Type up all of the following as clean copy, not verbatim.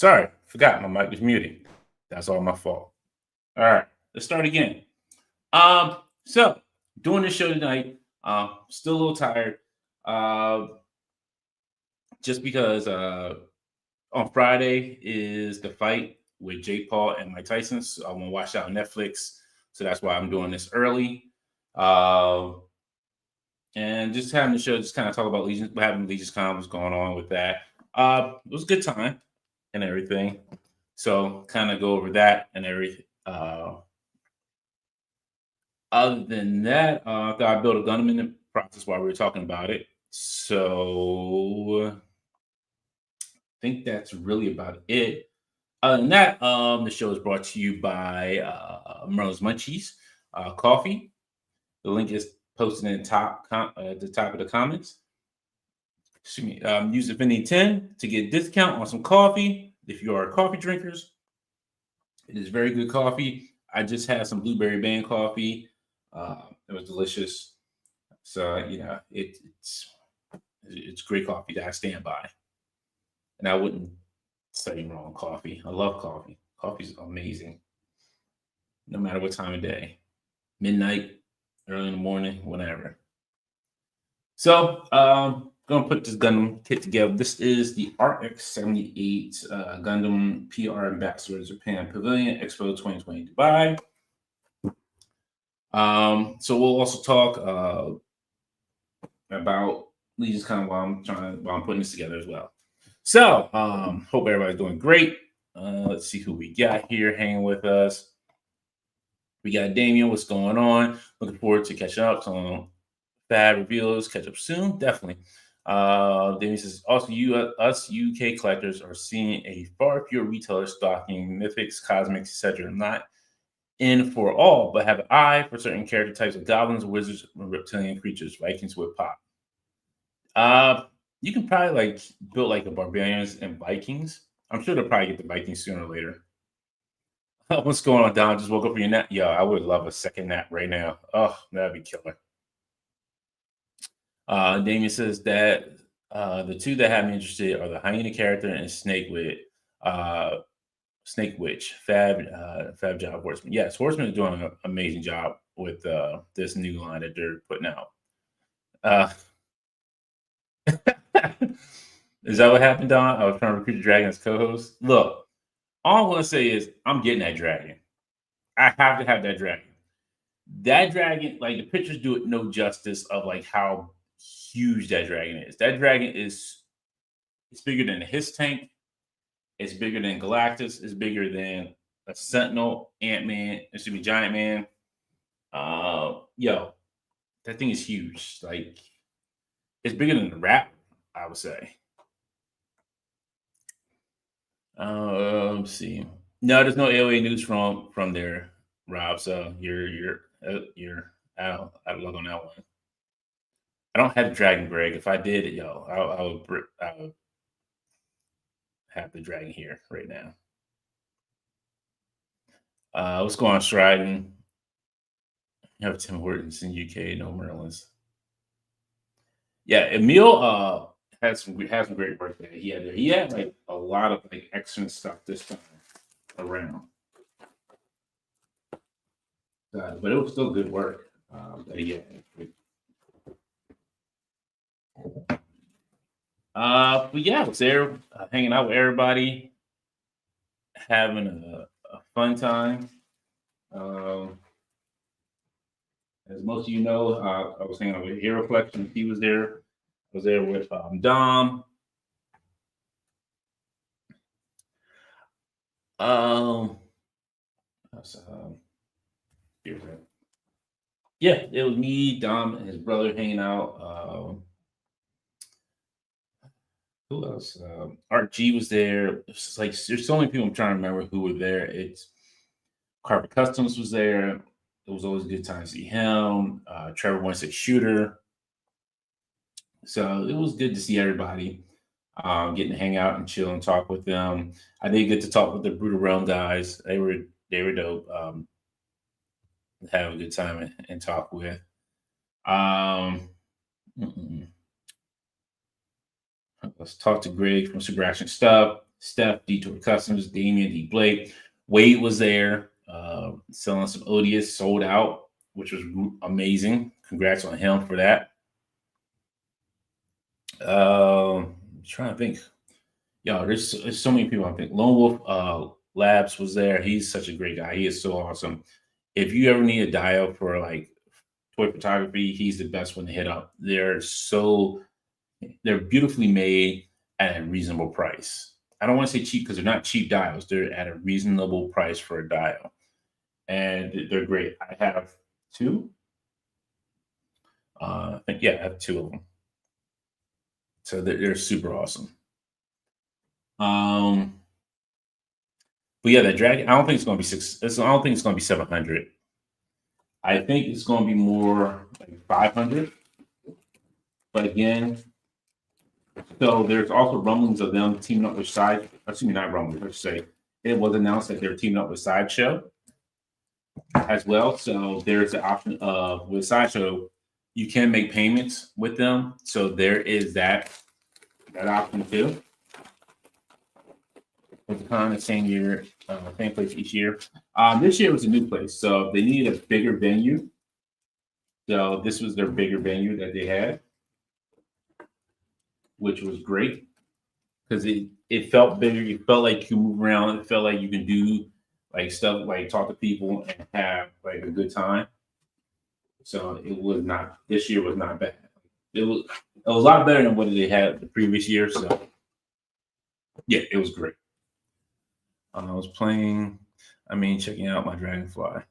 Sorry, forgot my mic was muted. That's all my fault. All right, let's start again. So doing this show tonight, still a little tired. Uh, just because on Friday is the fight with Jake Paul and Mike Tyson. So I'm gonna watch that on Netflix. So that's why I'm doing this early. Uh, and just having the show, just kind of talk about Legion, having Legion's Con, what's going on with that. It was a good time and everything. So kind of go over that and everything. Other than that, I thought I built a Gundam in the process while we were talking about it. So I think that's really about it. Other than that, the show is brought to you by Merle's Munchies Coffee. The link is posted in the at the top of the comments. Excuse me. Use Affinity 10 to get a discount on some coffee if you are coffee drinkers. It is very good coffee. I just had some blueberry band coffee. It was delicious. So it's great coffee that I stand by, and I wouldn't say wrong. Coffee. I love coffee. Coffee's amazing, no matter what time of day, midnight, early in the morning, whenever. So gonna put this Gundam kit together. This is the RX-78 Gundam PR Ambassador Japan Pavilion Expo 2020 Dubai. So we'll also talk about Legion's Con while I'm putting this together as well. So hope everybody's doing great. Let's see who we got here hanging with us. We got Damien. What's going on? Looking forward to catching up. So Fab reveals catch up soon. Definitely. Damien says also us UK collectors are seeing a far fewer retailers stocking mythics, cosmics, etc. Not in for all, but have an eye for certain character types of goblins, wizards, and reptilian creatures. Vikings with pop. You can probably like build like the barbarians and Vikings. I'm sure they'll probably get the Vikings sooner or later. What's going on, Don? Just woke up from your nap. Yo, I would love a second nap right now. Oh, that'd be killer. Damien says that the two that have me interested are the hyena character and Snake Witch. Fab job, Horseman. Yes, Horseman is doing an amazing job with this new line that they're putting out. Is that what happened, Don? I was trying to recruit the dragon as co-host. Look, all I want to say is I'm getting that dragon. I have to have that dragon. That dragon, like the pictures do it no justice of like how huge that dragon is. That dragon is it's bigger than his tank. It's bigger than Galactus. It's bigger than a Sentinel, Ant-Man, excuse me, Giant Man. Yo, that thing is huge. Like it's bigger than the Raptor, I would say. Let's see. No, there's no AOA news from there, Rob. So you're out of luck on that one. I don't have Dragon Greg. If I did, I would have the dragon here right now. What's going on, Striding? You have Tim Hortons in UK, no Merlins. Yeah, Emil has some great work there. He had like a lot of like excellent stuff this time around. But it was still good work that he had. But yeah, I was there hanging out with everybody, having a fun time. As most of you know, I was hanging out with Hero Flex and he was there. I was there with Dom. Here's it. Yeah, it was me, Dom, and his brother hanging out. Who else? Art G was there. It's like there's so many people I'm trying to remember who were there. It's Carpet Customs was there. It was always a good time to see him. Trevor Wentz Shooter. So it was good to see everybody. Getting to hang out and chill and talk with them. I did get to talk with the Brutal Realm guys. They were dope. Have a good time and talk with. Let's talk to Greg from Super Action Stuff. Steph, Detour Customs, Damian, D. Blake. Wade was there, selling some Odious, sold out, which was amazing. Congrats on him for that. I'm trying to think. Yo, there's so many people. I think Lone Wolf Labs was there. He's such a great guy. He is so awesome. If you ever need a dial for like toy photography, he's the best one to hit up. They're beautifully made at a reasonable price. I don't want to say cheap because they're not cheap dials. They're at a reasonable price for a dial, and they're great. I have two. I think I have two of them. So they're super awesome. But yeah, the dragon. I don't think it's going to be six. I don't think it's going to be 700. I think it's going to be more like 500. But again, so there's also rumblings of them teaming up with Side. Excuse me, not rumblings. Let's say it was announced that they're teaming up with Sideshow as well. So there's the option of with Sideshow, you can make payments with them. So there is that option too. With the con the same year, same place each year. This year was a new place, so they needed a bigger venue. So this was their bigger venue that they had, which was great because it felt bigger. You felt like you move around. It felt like you can do like stuff like talk to people and have like a good time. So it was not. This year was not bad. It was a lot better than what they had the previous year. So yeah, it was great. I was checking out my Dragonfly.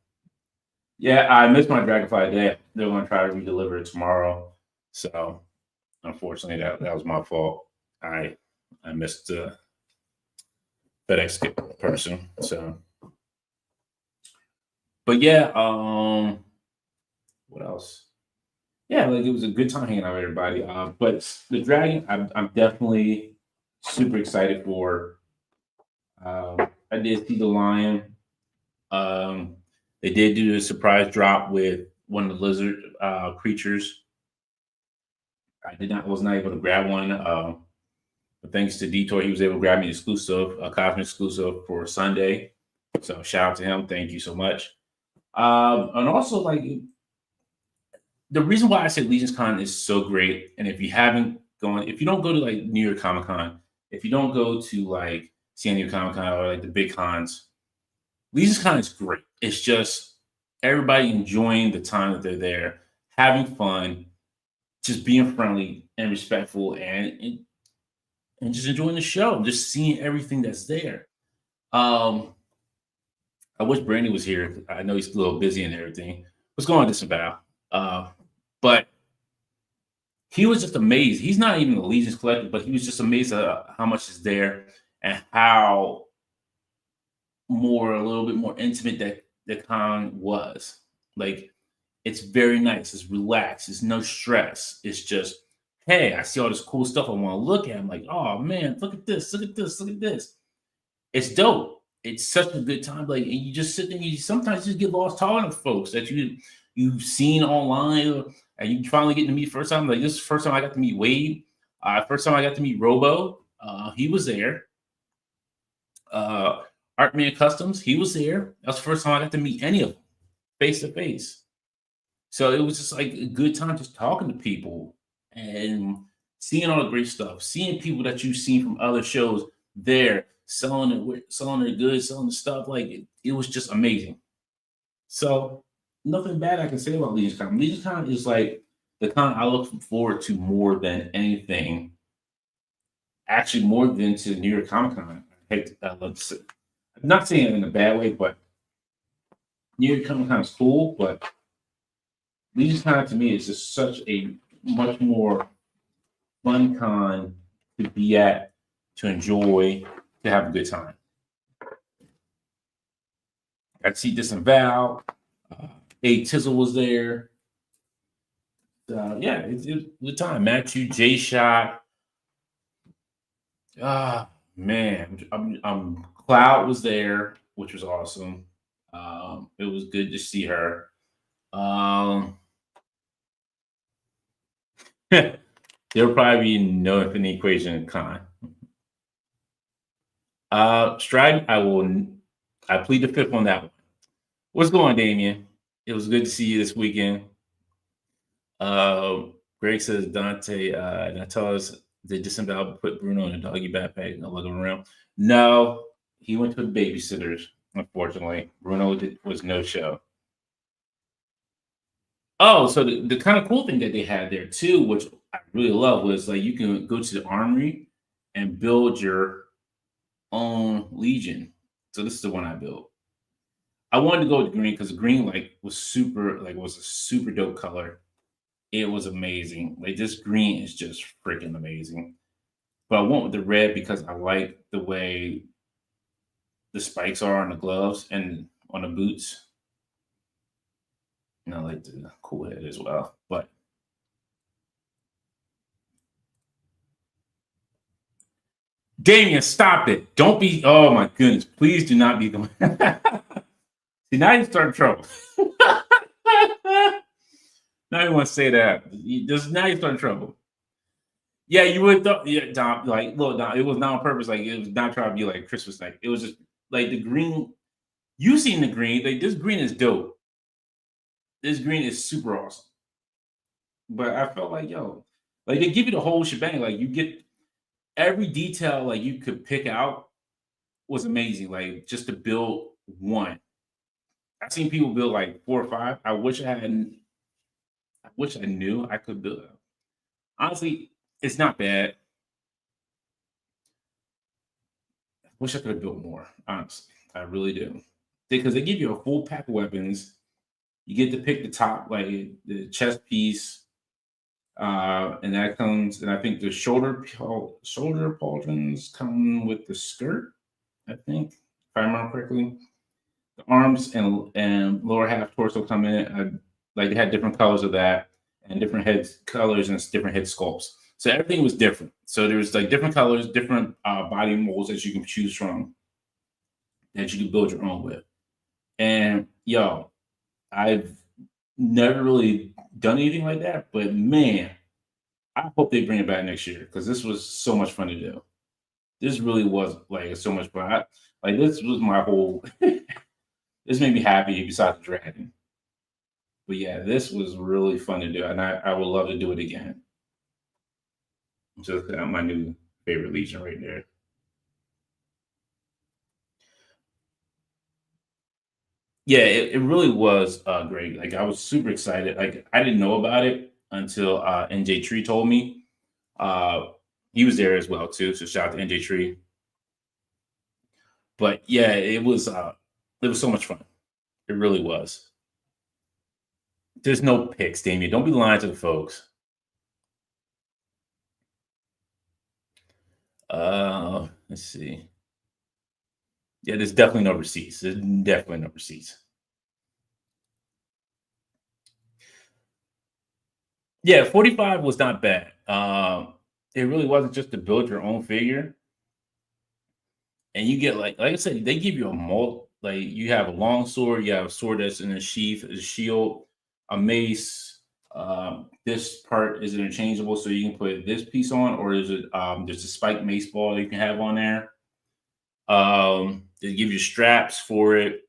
Yeah, I missed my Dragonfly today. They're going to try to redeliver it tomorrow. So unfortunately, that was my fault. I missed the FedEx person. So, but yeah, what else? Yeah, like it was a good time hanging out with everybody. But the Dragon, I'm definitely super excited for. I did see the Lion. They did do a surprise drop with one of the lizard creatures. Was not able to grab one. But thanks to Detour, he was able to grab me an exclusive, a cosmic exclusive for Sunday. So shout out to him. Thank you so much. And also like the reason why I said Legion's Con is so great, and if you don't go to like New York Comic Con, if you don't go to like San Diego Comic Con or like the big cons, Legion's Con is great. It's just everybody enjoying the time that they're there, having fun, just being friendly and respectful, and just enjoying the show, just seeing everything that's there. I wish Brandy was here. I know he's a little busy and everything. What's going on, Disavow? But he was just amazed. He's not even a Legion's collector, but he was just amazed at how much is there and how a little bit more intimate that the con was. Like, it's very nice. It's relaxed. It's no stress. It's just, hey, I see all this cool stuff I want to look at. I'm like, oh man, look at this, look at this, look at this. It's dope. It's such a good time. Like, and you just sit there and you sometimes just get lost talking to folks that you've seen online, and you finally get to meet first time. Like, this is the first time I got to meet Wade. First time I got to meet Robo. He was there. Artman Customs, he was there. That was the first time I got to meet any of them face to face. So it was just like a good time just talking to people and seeing all the great stuff, seeing people that you've seen from other shows there selling their goods, selling the stuff. Like it was just amazing. So nothing bad I can say about Legion's Con. Legion's Con is like the con I look forward to more than anything. Actually, more than to New York Comic Con. I love to say. I'm not saying it in a bad way, but New York Comic Con is cool, but Legion's Con to me is just such a much more fun con to be at, to enjoy, to have a good time. I see Disavow. A Tizzle was there. Yeah, it's the time. Matthew J Shot. Man, Cloud was there, which was awesome. It was good to see her. There'll probably be no Infinite Equation con. Stride, I plead the fifth on that one. What's going on, Damien? It was good to see you this weekend. Uh, Greg says Dante Natalis did disembowel put Bruno in a doggy backpack and lug him around. No, he went to the babysitters. Unfortunately, Bruno was no show. Oh, so the kind of cool thing that they had there too, which I really love, was like you can go to the armory and build your own legion. So this is the one I built. I wanted to go with green because green was a super dope color. It was amazing. Like this green is just freaking amazing. But I went with the red because I like the way the spikes are on the gloves and on the boots. And I like the cool head as well. But Damien, stop it. Don't be, oh my goodness. Please do not be going. See, now you start trouble. Now you want to say that. Now you start trouble. Yeah, you would thought, yeah, Dom, like, look, Dom, it was not on purpose. Like, it was not trying to be like Christmas night. It was just like the green. You seen the green. Like, this green is dope. This green is super awesome. But I felt like, yo, like they give you the whole shebang. Like, you get every detail, like, you could pick out was amazing. Like, just to build one. I've seen people build like 4 or 5. I wish I knew I could build. Honestly, it's not bad. Wish I could have built more. Honestly, I really do. Because they give you a full pack of weapons. You get to pick the top, like the chest piece, and that comes. And I think the shoulder pauldrons come with the skirt. I think, if I remember correctly, the arms and lower half torso come in. Like they had different colors of that, and different head colors and different head sculpts. So everything was different. So there's like different colors, different body molds that you can choose from that you can build your own with. And yo, I've never really done anything like that, but man, I hope they bring it back next year because this was so much fun to do. This really was like so much fun. Like this was my whole. This made me happy besides the dragon. But yeah, this was really fun to do, and I would love to do it again. Just my new favorite legion right there. Yeah, it really was great. Like I was super excited. Like I didn't know about it until NJ Tree told me. Uh, he was there as well too. So shout out to NJ Tree. But yeah, it was so much fun. It really was. There's no picks, Damien. Don't be lying to the folks. Let's see. Yeah, there's definitely no receipts. There's definitely no receipts. Yeah, 45 was not bad. It really wasn't just to build your own figure. And you get like I said, they give you a mold. Like you have a long sword, you have a sword that's in a sheath, a shield, a mace. This part is interchangeable, so you can put this piece on, or is it there's a spike mace ball you can have on there. They give you straps for it.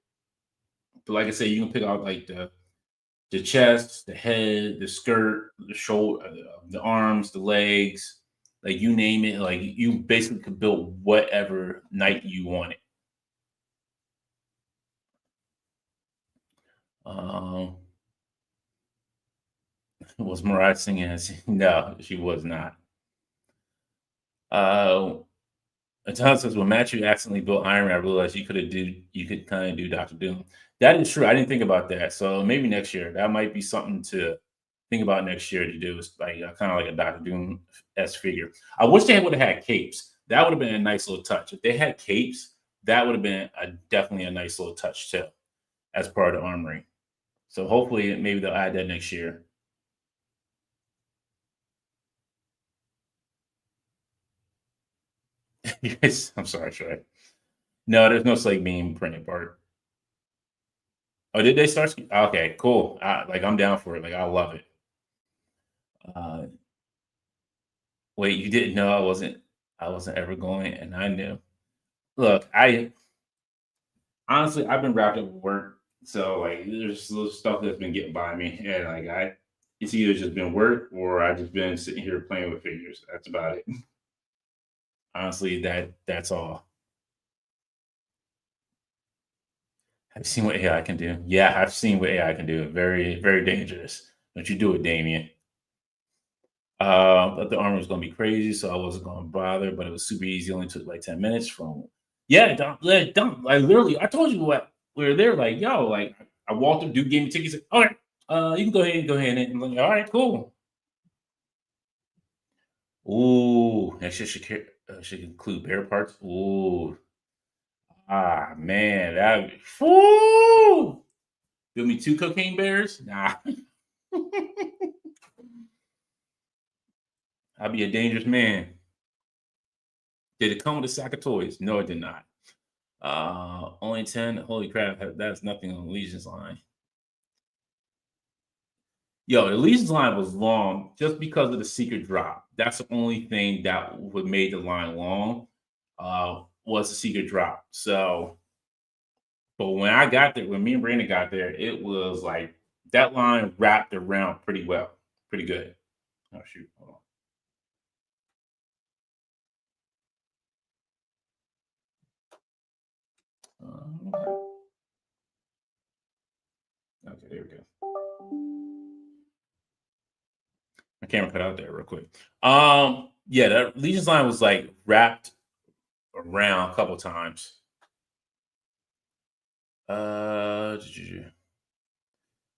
But like I said, you can pick out like the chest, the head, the skirt, the shoulder, the arms, the legs, like you name it. Like you basically could build whatever knight you wanted. Um, was Mariah singing? No, she was not. Uh, Tom says when Matthew accidentally built Iron Man, I realized you could kind of do Doctor Doom. That is true. I didn't think about that. So maybe next year that might be something to think about next year to do. Is like kind of like a Doctor Doom s figure. I wish they would have had capes. That would have been a nice little touch. If they had capes, that would have been definitely a nice little touch too, as part of the armory. So hopefully, maybe they'll add that next year. Yes, I'm sorry, Trey. No, there's no Slate being printed part. Oh, did they start? Okay, cool. Like I'm down for it. Like I love it. Uh, Wait, you didn't know I wasn't. I wasn't ever going, and I knew. look, I honestly I've been wrapped up with work, so like there's little stuff that's been getting by me, and like it's either just been work or I just been sitting here playing with figures. That's about it. Honestly, that's all. I've seen what AI can do. Yeah, I've seen what AI can do. Very, very dangerous. Don't you do it, Damien. But the armor was gonna be crazy, so I wasn't gonna bother. But it was super easy. Only took like 10 minutes from. Yeah, don't like literally. I told you what we were there. Like yo, like I walked up, dude gave me tickets. Like, all right, you can go ahead, and I'm like, all right, cool. Ooh, that shit should include bear parts. Ooh, man, that. Woo! Build me two cocaine bears? Nah, I'd be a dangerous man. Did it come with a sack of toys? No, it did not. Only 10. Holy crap, that's nothing on Legion's line. Yo, the Legion's line was long just because of the secret drop. That's the only thing that would made the line long. Was the secret drop. So, but when I got there, when me and Brandon got there, it was like that line wrapped around pretty well, pretty good. Oh shoot, hold on. Okay, there we go. My camera cut out there real quick. Yeah, that Legion's line was like wrapped around a couple times.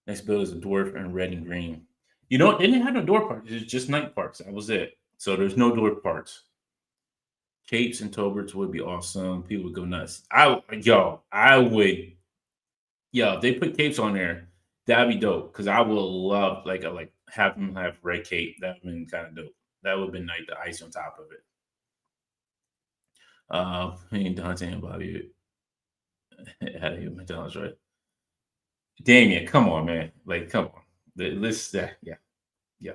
Next build is a dwarf and red and green. You know, they didn't have no door parts. It's just night parts. That was it. So there's no door parts. Capes and Toberts would be awesome. People would go nuts. I would. Yo, if they put capes on there, that'd be dope. Because I would love like have them have red cape. That'd been kind of dope. That would have been like the ice on top of it. Me and Dante and Bobby had a McDonald's, right? Damien, come on, man. Like, come on. Let's, yeah, yeah.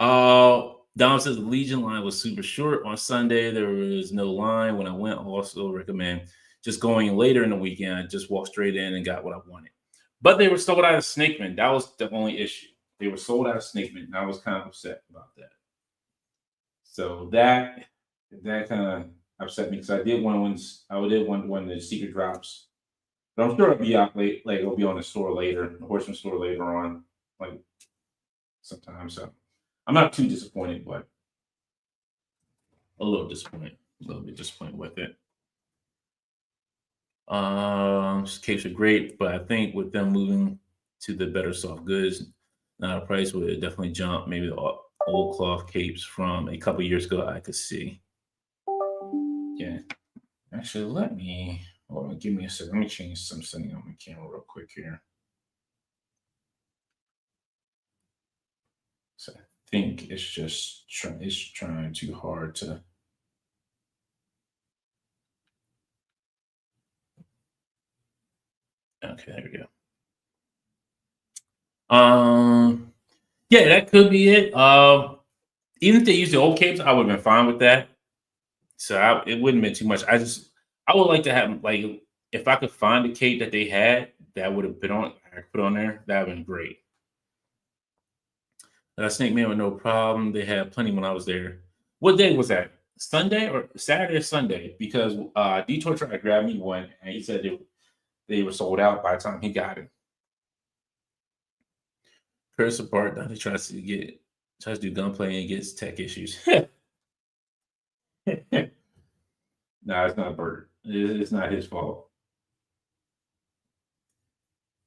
Dom says the Legion line was super short on Sunday. There was no line when I went. Also recommend just going later in the weekend. I just walked straight in and got what I wanted. But they were sold out of Snakeman. That was the only issue. They were sold out of Snakeman, and I was kind of upset about that. So that kind of upset me because I did want when I did want when the secret drops. But I'm sure it'll be out late. Like it'll be on the store later, the Horseman store later on, like sometime. So I'm not too disappointed, but a little disappointed, a little bit disappointed with it. Capes are great, but I think with them moving to the better soft goods, now the price would definitely jump. Maybe the old cloth capes from a couple years ago, I could see. Yeah, actually, let me. Hold on, give me a second. Let me change some setting on my camera real quick here. So I think it's just it's trying too hard to. Okay, there we go. Yeah, that could be it. Even if they use the old capes, I would have been fine with that. So it wouldn't have been too much. I would like to have like if I could find a cape that they had that would have been on, I could put on there. That would have been great. Snake Man with no problem. They had plenty when I was there. What day was that? Sunday or Saturday or Sunday? Because Detroit tried to grab me one, and he said they were sold out by the time he got it. Curse apart. Now he tries to do gunplay and gets tech issues. No, it's not Bert. It's not his fault.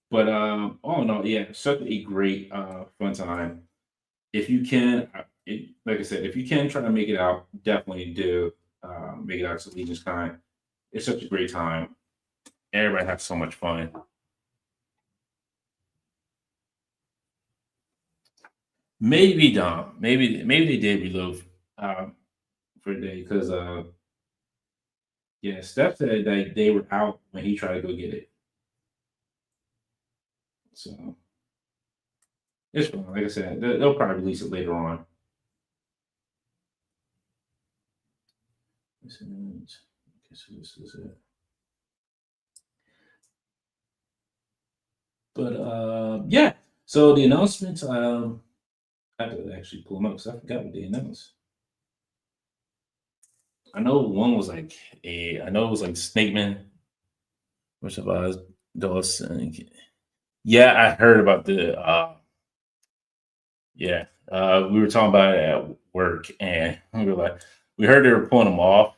But oh no, yeah, such a great fun time. If you can, like I said, if you can try to make it out, definitely do make it out to Legion's Kind. It's such a great time. Everybody has so much fun. Maybe Dom, maybe they did reload for a day because yeah, Steph said that they were out when he tried to go get it. So it's fun. Like I said, they'll probably release it later on. Okay, so this is it. But yeah. So the announcements, I have to actually pull them up because I forgot what they announced. I know one was like I know it was like Snakeman, which of us Dawson. Yeah, I heard about the yeah. We were talking about it at work, and we heard they were pulling them off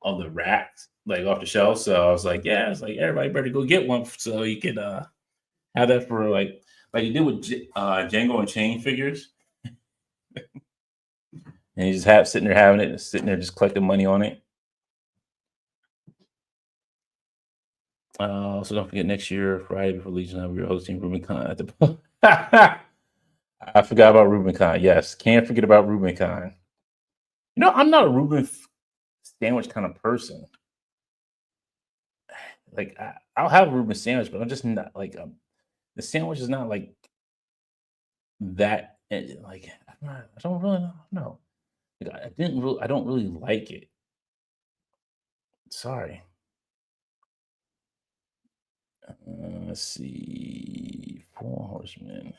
on the racks, like off the shelf. So I was like, yeah, it's like everybody better go get one so you can have that for like you did with Django and Chain figures, and you just have sitting there having it, sitting there just collecting money on it. So don't forget next year, Friday before Legion, we're hosting RubenCon at the. I forgot about RubenCon. Yes, can't forget about RubenCon. You know, I'm not a Reuben sandwich kind of person. Like I'll have a Reuben sandwich, but I'm just not like the sandwich is not like that. Like I don't really know. Like, I don't really like it. Sorry. Let's see. Four Horsemen.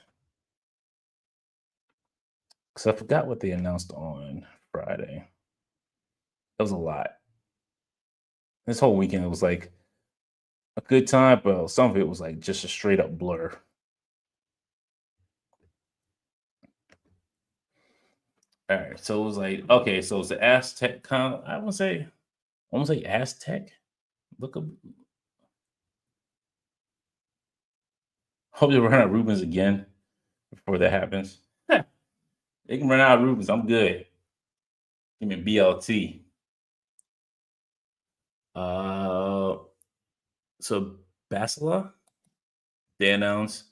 Because I forgot what they announced on Friday. That was a lot. This whole weekend it was like a good time, but some of it was like just a straight up blur. All right, so it was like okay, so it's the Aztec con. I want to say Aztec. Look up. Hope they run out of Rubens again before that happens. They can run out of Rubens. I'm good. Give me BLT. Uh, so Basila, they announced,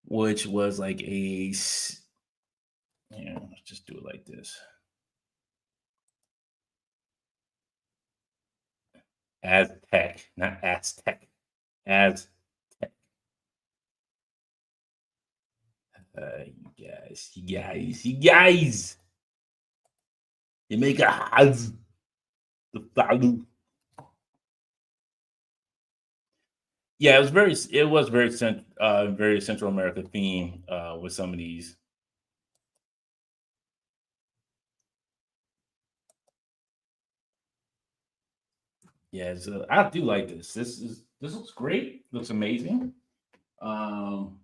which was like let's just do it like this. Aztec, not Aztec. Aztec. You guys. You make a has the value. Yeah, it was very Central America theme with some of these. Yeah, so I do like this. This looks great. Looks amazing. Um,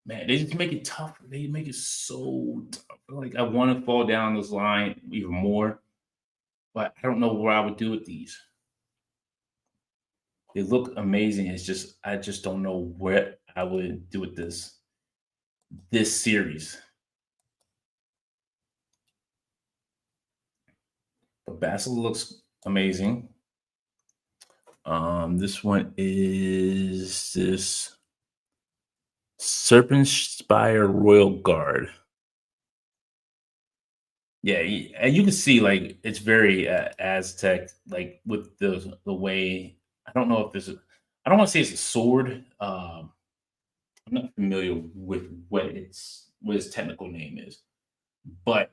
man, they just make it tough. They make it so tough. Like I want to fall down this line even more, but I don't know what I would do with these. They look amazing. It's just I just don't know what I would do with this series. But Basil looks amazing. This one is this Serpent Spire Royal Guard. Yeah, and you can see like it's very Aztec, like with the way. I don't know if this is. I don't want to say it's a sword. I'm not familiar with what its technical name is, but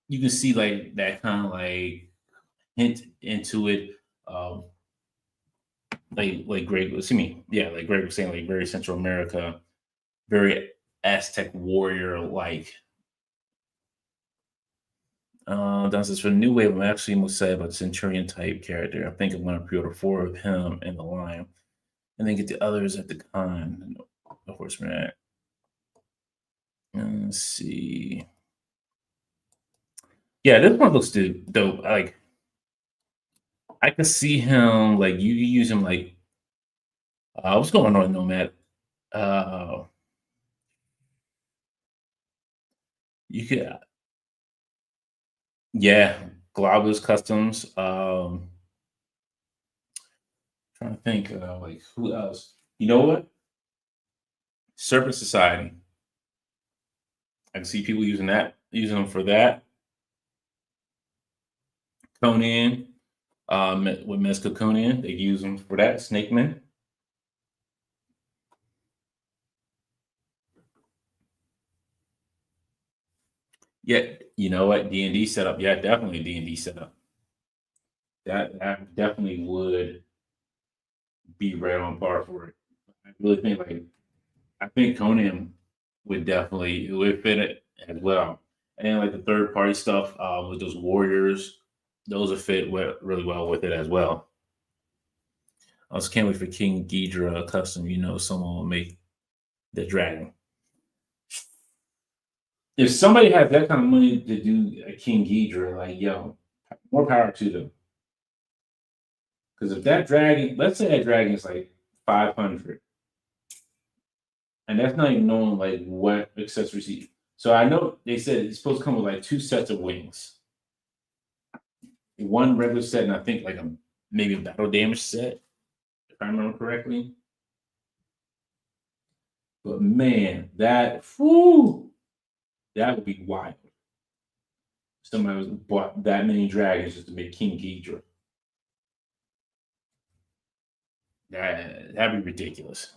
you can see like that kind of like hint into it. Um, like Greg, excuse me, yeah, like Greg was saying, like very Central America, very Aztec warrior like. That's just for the new wave. I'm actually most excited about the Centurion type character. I think I'm going to pre-order 4 of him in the line, and then get the others at the con. The Horseman. Let's see. Yeah, this one looks dope. Like I could see him. Like you use him. Like what's going on, Nomad? Uh, you could, yeah, Globus Customs. Trying to think, like who else? You know what? Serpent Society. I can see people using them for that. Conan, with Mezco Conan, they use them for that. Snake Man. Yeah, you know what? D&D setup. Yeah, definitely D&D setup. that definitely would be right on par for it. I really think I think Conan would definitely it would fit it as well. And like the third party stuff with those warriors, those would fit really well with it as well. I also can't wait for King Ghidra custom. Someone will make the dragon. If somebody has that kind of money to do a King Ghidra, like yo, more power to them. Because if that dragon, let's say that dragon is like 500, and that's not even knowing like what accessories he. So I know they said it's supposed to come with like two sets of wings, one regular set, and I think like maybe a battle damage set, if I remember correctly. But man, that would be wild. Somebody was bought that many dragons just to make King Ghidra. That'd be ridiculous.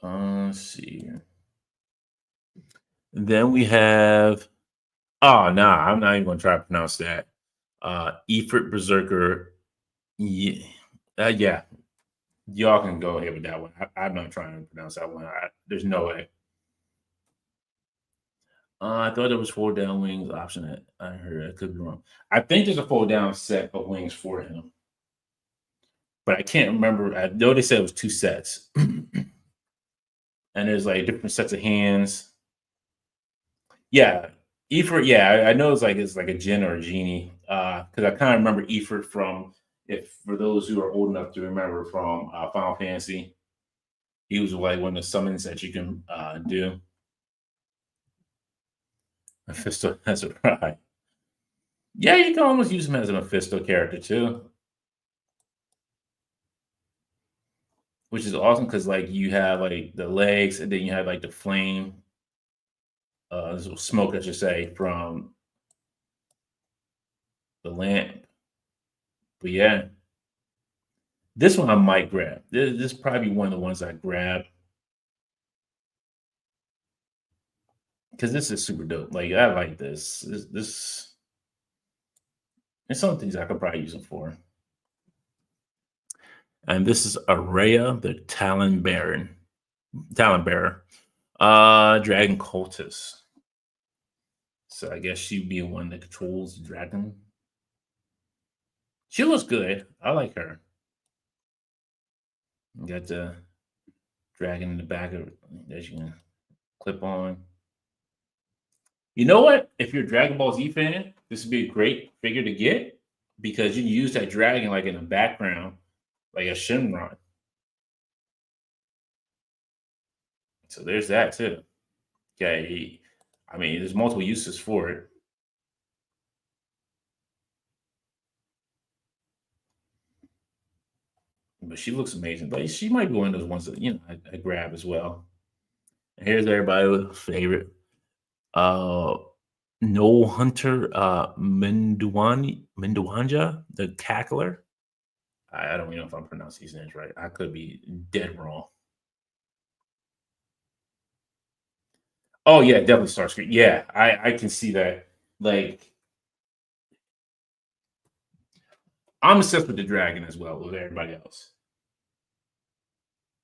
Let's see here. Then we have. Oh no, I'm not even gonna try to pronounce that. Ifrit Berserker. Yeah, yeah. Y'all can go ahead with that one. I'm not trying to pronounce that one. There's no way. I thought there was fold down wings option. I heard. I could be wrong. I think there's a fold down set of wings for him, but I can't remember. I know they said it was two sets, and there's like different sets of hands. Yeah, Ifrit. Yeah, I know it's like a Jinn or a genie. Because I kind of remember Ifrit from if for those who are old enough to remember from Final Fantasy, he was like one of the summons that you can do. Mephisto, that's right. Yeah, you can almost use him as a Mephisto character too, which is awesome because like you have like the legs, and then you have like the flame, smoke, I should say, from the lamp. But yeah, this one I might grab. This is probably one of the ones I grab because this is super dope. Like I like this. This there's some things I could probably use it for. And this is Araya, the Talon Bearer, Dragon Cultist. So I guess she'd be the one that controls the dragon. She looks good. I like her. You got the dragon in the back of it that you can clip on. You know what? If you're a Dragon Ball Z fan, this would be a great figure to get because you can use that dragon like in the background, like a Shenron. So there's that too. Okay. I mean, there's multiple uses for it. But she looks amazing. But she might be one of those ones that, I grab as well. And here's everybody's favorite. No Hunter Minduanja, the cackler. I don't even know if I'm pronouncing these names right. I could be dead wrong. Oh yeah, definitely Starscream. Yeah, I can see that. Like I'm obsessed with the dragon as well with everybody else.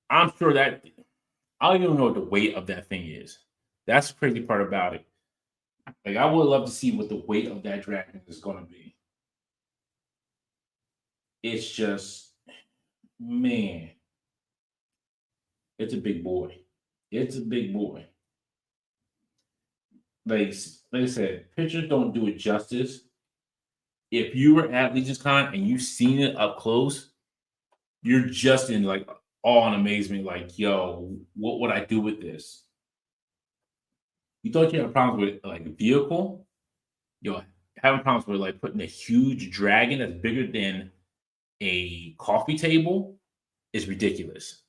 I'm sure that I don't even know what the weight of that thing is. That's the crazy part about it. Like I would love to see what the weight of that dragon is going to be. It's just, man, it's a big boy. It's a big boy. Like I said, pictures don't do it justice. If you were at Legion's Con and you've seen it up close, you're just in like awe and amazement. Like, yo, what would I do with this? You thought you had problems with like a vehicle, having problems with like putting a huge dragon that's bigger than a coffee table is ridiculous.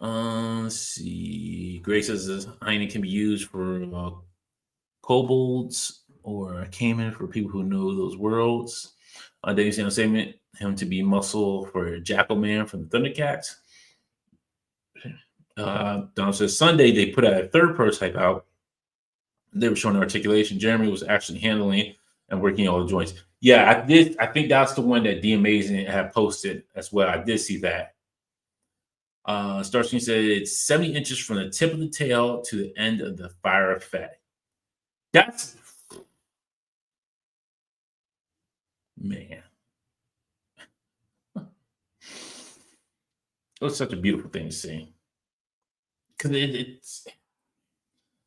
Let's see. Gray says this Heine can be used for kobolds or Cayman for people who know those worlds. Dave's statement him to be muscle for Jackal Man from the Thundercats. Donald says Sunday they put a third prototype out. They were showing the articulation. Jeremy was actually handling and working all the joints. Yeah, I did. I think that's the one that D Amazing had posted as well. I did see that. Starscreen said it's 70 inches from the tip of the tail to the end of the fire effect. That's man. It was such a beautiful thing to see. Because it's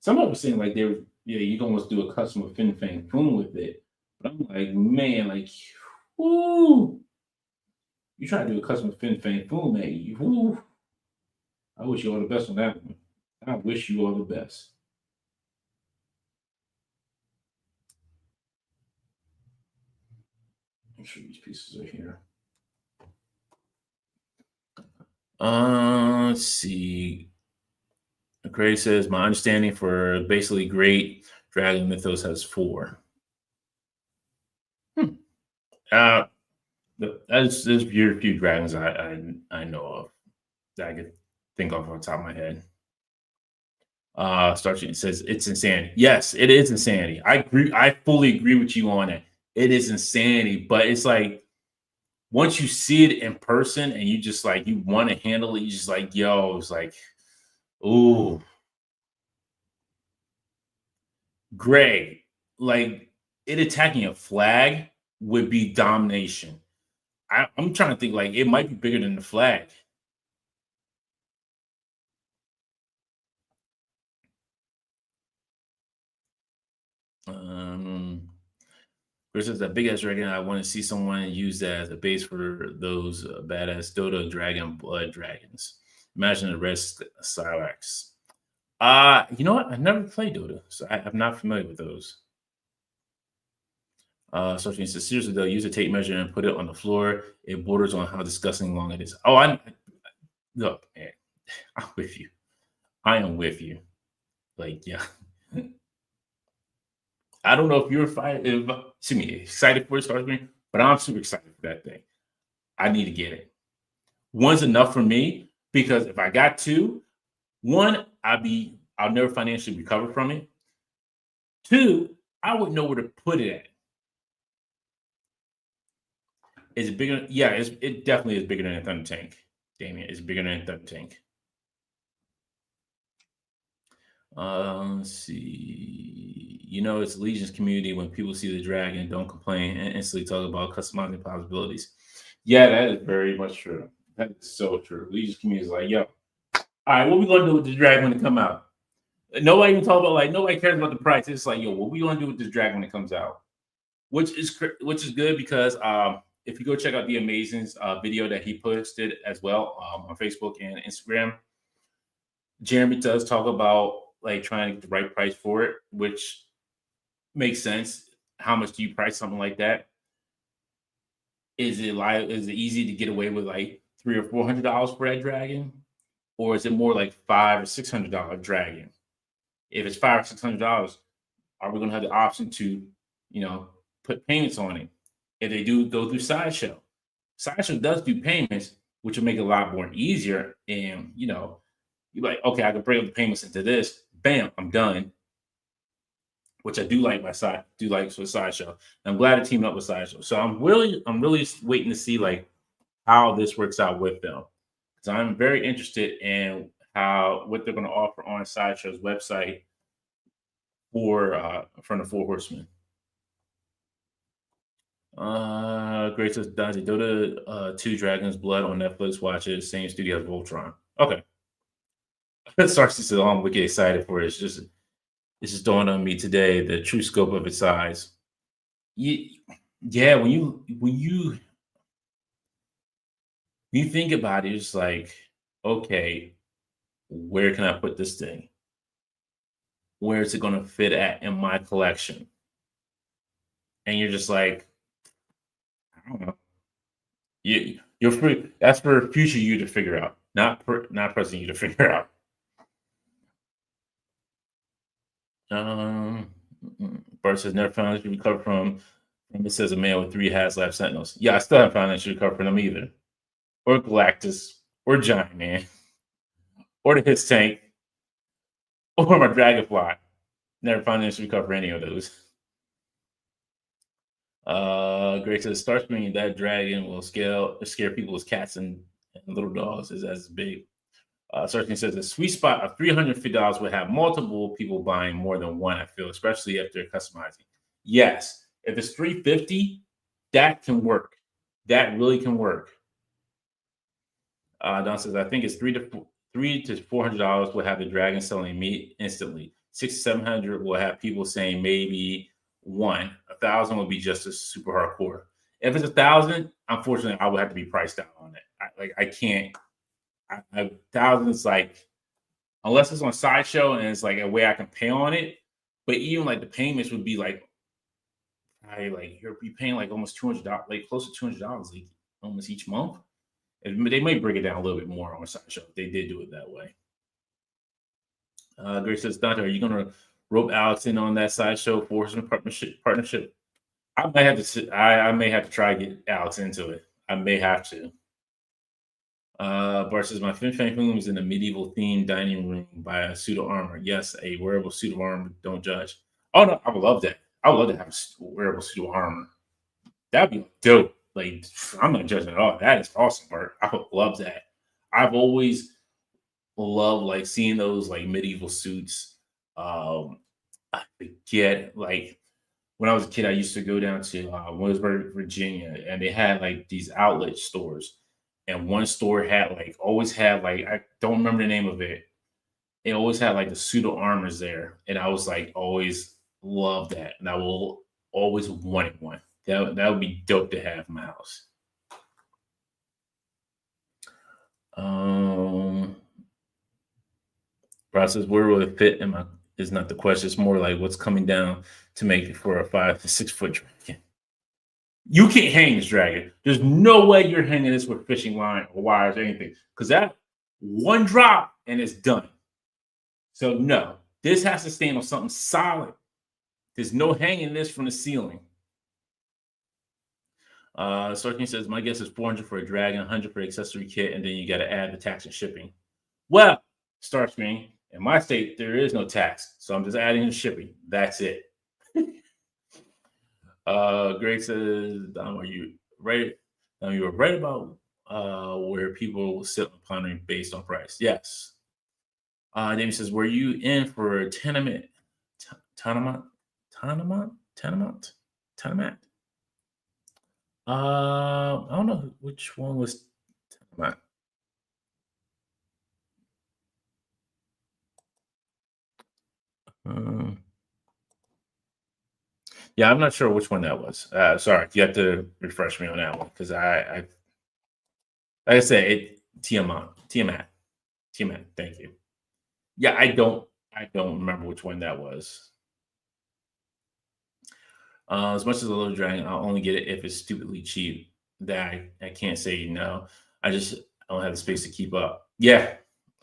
someone was saying like they were, yeah, you can almost do a custom fin fang boom with it. But I'm like, man, like, whoo, you try to do a custom fin fang boom, man. Whoo. I wish you all the best on that one. I wish you all the best. Make sure these pieces are here. Let's see. Gray says my understanding for basically great Dragon Mythos has 4. Uh, there's very few dragons I know of that I could think of off the top of my head. Starship says it's insanity. Yes, it is insanity. I agree. I fully agree with you on it. It is insanity, but it's like once you see it in person and you just like you want to handle it, you just like, yo, it's like, ooh, Gray, like it attacking a flag would be domination. I'm trying to think like it might be bigger than the flag. Chris says that big ass dragon. I want to see someone use that as a base for those badass Dota dragon blood dragons. Imagine the red Silex. You know what? I never played Dota, so I'm not familiar with those. Searching says seriously though, use a tape measure and put it on the floor. It borders on how disgusting long it is. Oh, I look, man, I'm with you. I am with you. Like, yeah. I don't know if you're excited for it, Starscream, but I'm super excited for that thing. I need to get it. One's enough for me because if I got 2, one, I'll never financially recover from it. 2, I would know where to put it at. Is it bigger? Yeah, it definitely is bigger than a Thunder Tank. Damien, it's bigger than a Thunder Tank. Let's see. You know, it's Legion's community when people see the dragon, don't complain and instantly talk about customizing possibilities. Yeah, that is very much true. That is so true. Legion's community is like, yo, all right, what we gonna do with the dragon when it come out? Nobody even talk about like nobody cares about the price. It's like, yo, what we gonna do with this dragon when it comes out? Which is good because if you go check out the Amazing's video that he posted as well on Facebook and Instagram, Jeremy does talk about like trying to get the right price for it, which makes sense. How much do you price something like that? Is it easy to get away with like $300 or $400 for that dragon, or is it more like $500 or $600 dragon? If it's $500 or $600, are we going to have the option to, put payments on it? If they do go through Sideshow, Sideshow does do payments, which will make it a lot more easier. And you're like, okay, I can break up the payments into this. Bam, I'm done. Which I do like for Sideshow. I'm glad to team up with Sideshow. So I'm really waiting to see like how this works out with them. Because I'm very interested in what they're going to offer on Sideshow's website for from the Four Horsemen. Greatest Dodgy Dota 2 Dragons Blood on Netflix. Watch it. Same studio as Voltron. Okay. Sarcy says, oh, I'm wicked excited for it. It's just dawned on me today the true scope of its size. Yeah, when you think about it, it's like, okay, where can I put this thing? Where is it going to fit at in my collection? And you're just like, I don't know. You're free. That's for future you to figure out, not present you to figure out. Bart says never found to recover from. It says a man with 3 HasLab Sentinels. Yeah, I still haven't found that to recover from them either. Or Galactus or Giant Man. or the His Tank, or my Dragonfly. Never financially recover any of those. Great says Starscream, that dragon will scare people as cats and little dogs is as big. Starscream says the sweet spot of $350 would have multiple people buying more than one, I feel, especially if they're customizing. Yes, if it's 350, that can work. That really can work. Don says, I think it's three to $400 will have the dragon selling meat instantly. 600 to 700 will have people saying maybe one. 1,000 will be just as super hardcore. If it's 1,000, unfortunately, I would have to be priced out on it. I can't. 1,000 is like, unless it's on Sideshow and it's like a way I can pay on it. But even like the payments would be like, you're paying like almost $200, like close to $200, like almost each month. They might break it down a little bit more on Sideshow. They did do it that way. Grace says, Dante, are you going to rope Alex in on that Sideshow Force partnership? I may have to. I may have to try to get Alex into it. I may have to. Bart says, my Fin Fang Foom is in a medieval themed dining room by a suit of armor. Yes, a wearable suit of armor. Don't judge. Oh no, I would love that. I would love to have a wearable suit of armor. That'd be dope. Like, I'm not judging at all. That is awesome, Bart. I would love that. I've always loved like seeing those like medieval suits. I forget, like when I was a kid, I used to go down to Williamsburg, Virginia, and they had like these outlet stores. And one store had like always had like, I don't remember the name of it. It always had like the pseudo armors there, and I was like always loved that, and I will always wanted one. That would be dope to have in my house. Brad says, where will it fit in my is not the question. It's more like what's coming down to make it for a 5 to 6 foot dragon. You can't hang this dragon. There's no way you're hanging this with fishing line or wires or anything. Because that one drop and it's done. So no, this has to stand on something solid. There's no hanging this from the ceiling. Starking says, my guess is 400 for a dragon, 100 for accessory kit, and then you got to add the tax and shipping. Well, Starscream, in my state, there is no tax, so I'm just adding the shipping. That's it. Greg says, are you right? You were right about where people will sit on pondering based on price. Yes. Damien says, were you in for a tenement? Tenement? I don't know which one was tenement. Yeah, I'm not sure which one that was. Sorry, you have to refresh me on that one because I like I said, Tiamat. Thank you. Yeah, I don't remember which one that was. As much as a little dragon, I'll only get it if it's stupidly cheap. That I can't say no. I don't have the space to keep up. Yeah,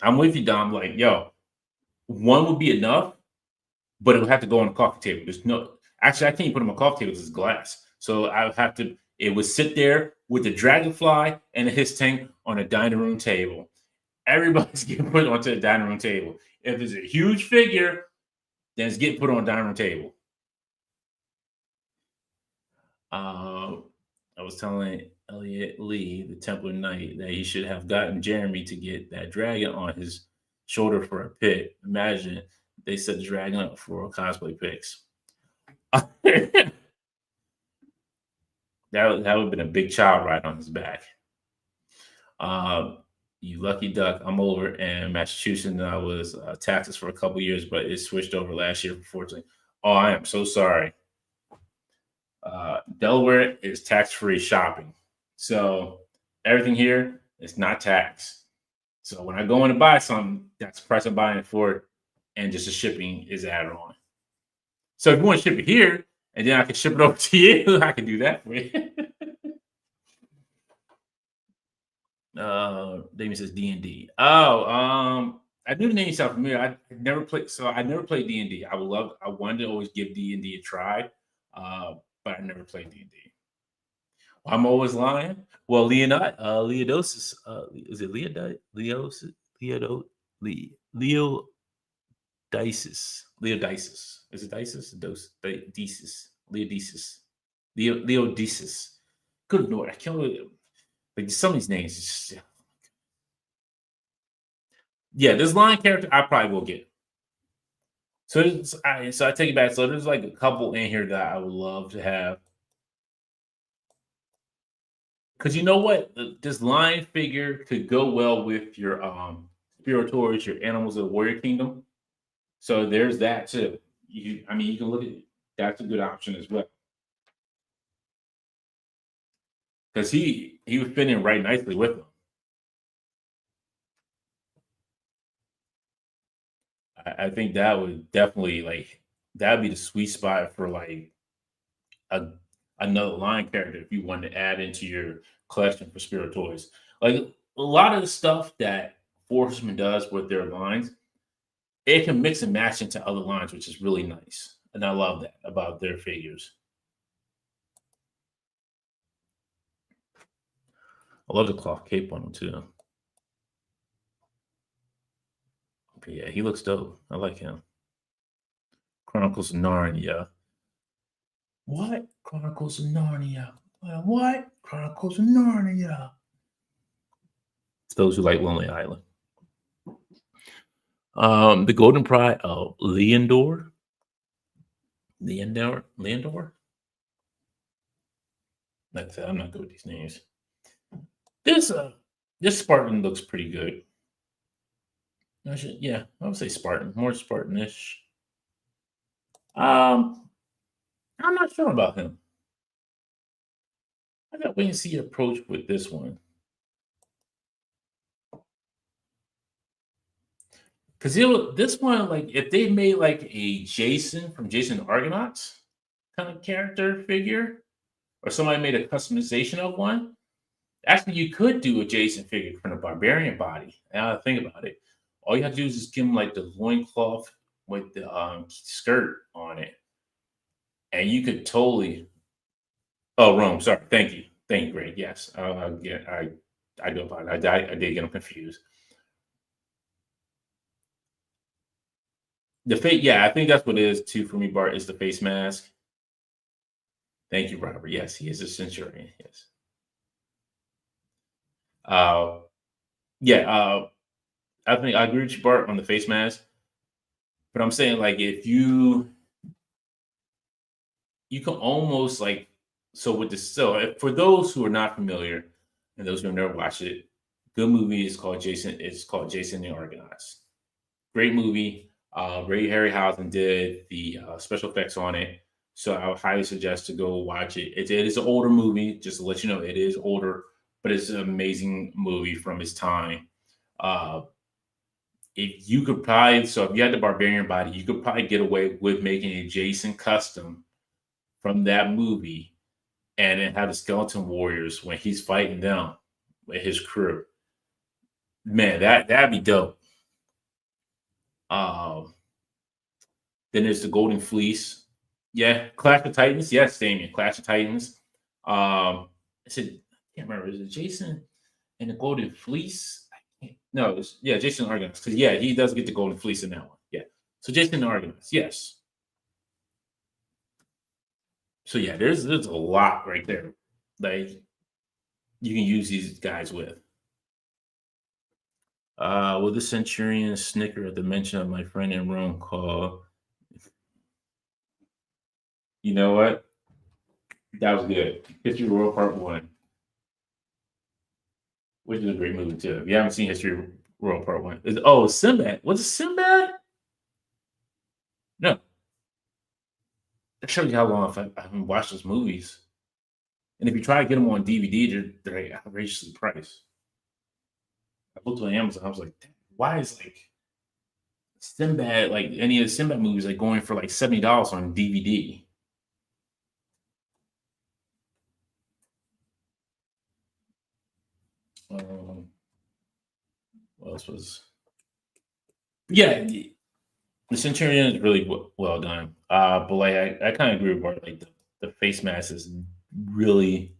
I'm with you, Dom. Like, yo, one would be enough, but it would have to go on a coffee table. There's no actually I can't put it on a coffee table because it's glass. So I would have to it would sit there with the dragonfly and His Tank on a dining room table. Everybody's getting put onto the dining room table. If it's a huge figure, then it's getting put on a dining room table. I was telling Elliot Lee, the Templar Knight, that he should have gotten Jeremy to get that dragon on his shoulder for a pick. Imagine they set the dragon up for cosplay picks. that would have been a big child ride on his back. You lucky duck. I'm over in Massachusetts, and I was taxes for a couple years, but it switched over last year, unfortunately. Oh, I am so sorry. Delaware is tax-free shopping. So everything here is not taxed. So when I go in to buy something, that's the price I'm buying it for, and just the shipping is added on. So if you want to ship it here, and then I can ship it over to you, I can do that for you. Damien says D&D. Oh, I knew the name sounded familiar. I never played D&D. I wanted to always give D&D a try, but I never played D&D. Well, I'm always lying. Well, Leodosis, is it Leodosis? Leo Dices. Leo Dices. Is it Dices? Decis. Leo Decis. Leo Decis. Good lord, I can't like some of these names. Yeah, this line character I probably will get. So I take it back. So there's like a couple in here that I would love to have. Because you know what? This line figure could go well with your spiritoids, your animals of the warrior kingdom. So there's that too. I mean, you can look at it. That's a good option as well. Because he would fit in right nicely with them. I think that would definitely like that'd be the sweet spot for like a another line character if you wanted to add into your collection for spirit toys. Like a lot of the stuff that Forceman does with their lines, it can mix and match into other lines, which is really nice. And I love that about their figures. I love the cloth cape on him too. But yeah, he looks dope. I like him. Chronicles of Narnia. What? Chronicles of Narnia. What? Chronicles of Narnia. It's those who like Lonely Island. The Golden Pride of Leandor. Leandor. That's it. I'm not good with these names. This this Spartan looks pretty good. I would say Spartan, more Spartanish. I'm not sure about him. I got to wait and see your approach with this one. Because this one, like, if they made like a Jason from Jason the Argonauts kind of character figure, or somebody made a customization of one, actually, you could do a Jason figure from the barbarian body. Now that I think about it, all you have to do is just give him like the loincloth with the skirt on it, and you could totally. Oh, Rome. Sorry. Thank you, Greg. Yes. Yeah. I do apologize. I did get them confused. The face. Yeah, I think that's what it is too for me. Bart is the face mask. Thank you, Robert. Yes, he is a centurion. Yes. Uh, yeah. I think I agree with you, Bart, on the face mask. But I'm saying like if you can almost like so with this for those who are not familiar and those who have never watched it, good movie is called Jason. It's called Jason the Argonauts. Great movie. Ray Harryhausen did the special effects on it, so I would highly suggest to go watch it. It is an older movie, just to let you know, it is older, but it's an amazing movie from its time. Uh, if you could probably, so if you had the barbarian body, you could probably get away with making a Jason custom from that movie and then have the skeleton warriors when he's fighting them with his crew. Man, that'd be dope. Um, then there's the Golden Fleece. Yeah, Clash of Titans. Yes, Damien, Clash of Titans. I said, I can't remember. Is it Jason and the Golden Fleece? No, yeah, Jason Argonauts. Because yeah, he does get the Golden Fleece in that one. Yeah. So Jason Argonauts, yes. So yeah, there's a lot right there. Like you can use these guys with. Will the Centurion snicker at the mention of my friend in Rome call? You know what? That was good. History World Part One, which is a great movie too. If you haven't seen History World Part One, Sinbad. Was it Sinbad? No. That shows you how long I haven't watched those movies. And if you try to get them on DVD, they're outrageously priced. I looked on Amazon. I was like, why is like Sinbad, like any of the Sinbad movies, like going for like $70 on DVD? Um, what else was? Yeah, the Centurion is really well done. But like I kind of agree with Bart. Like the face mask is really.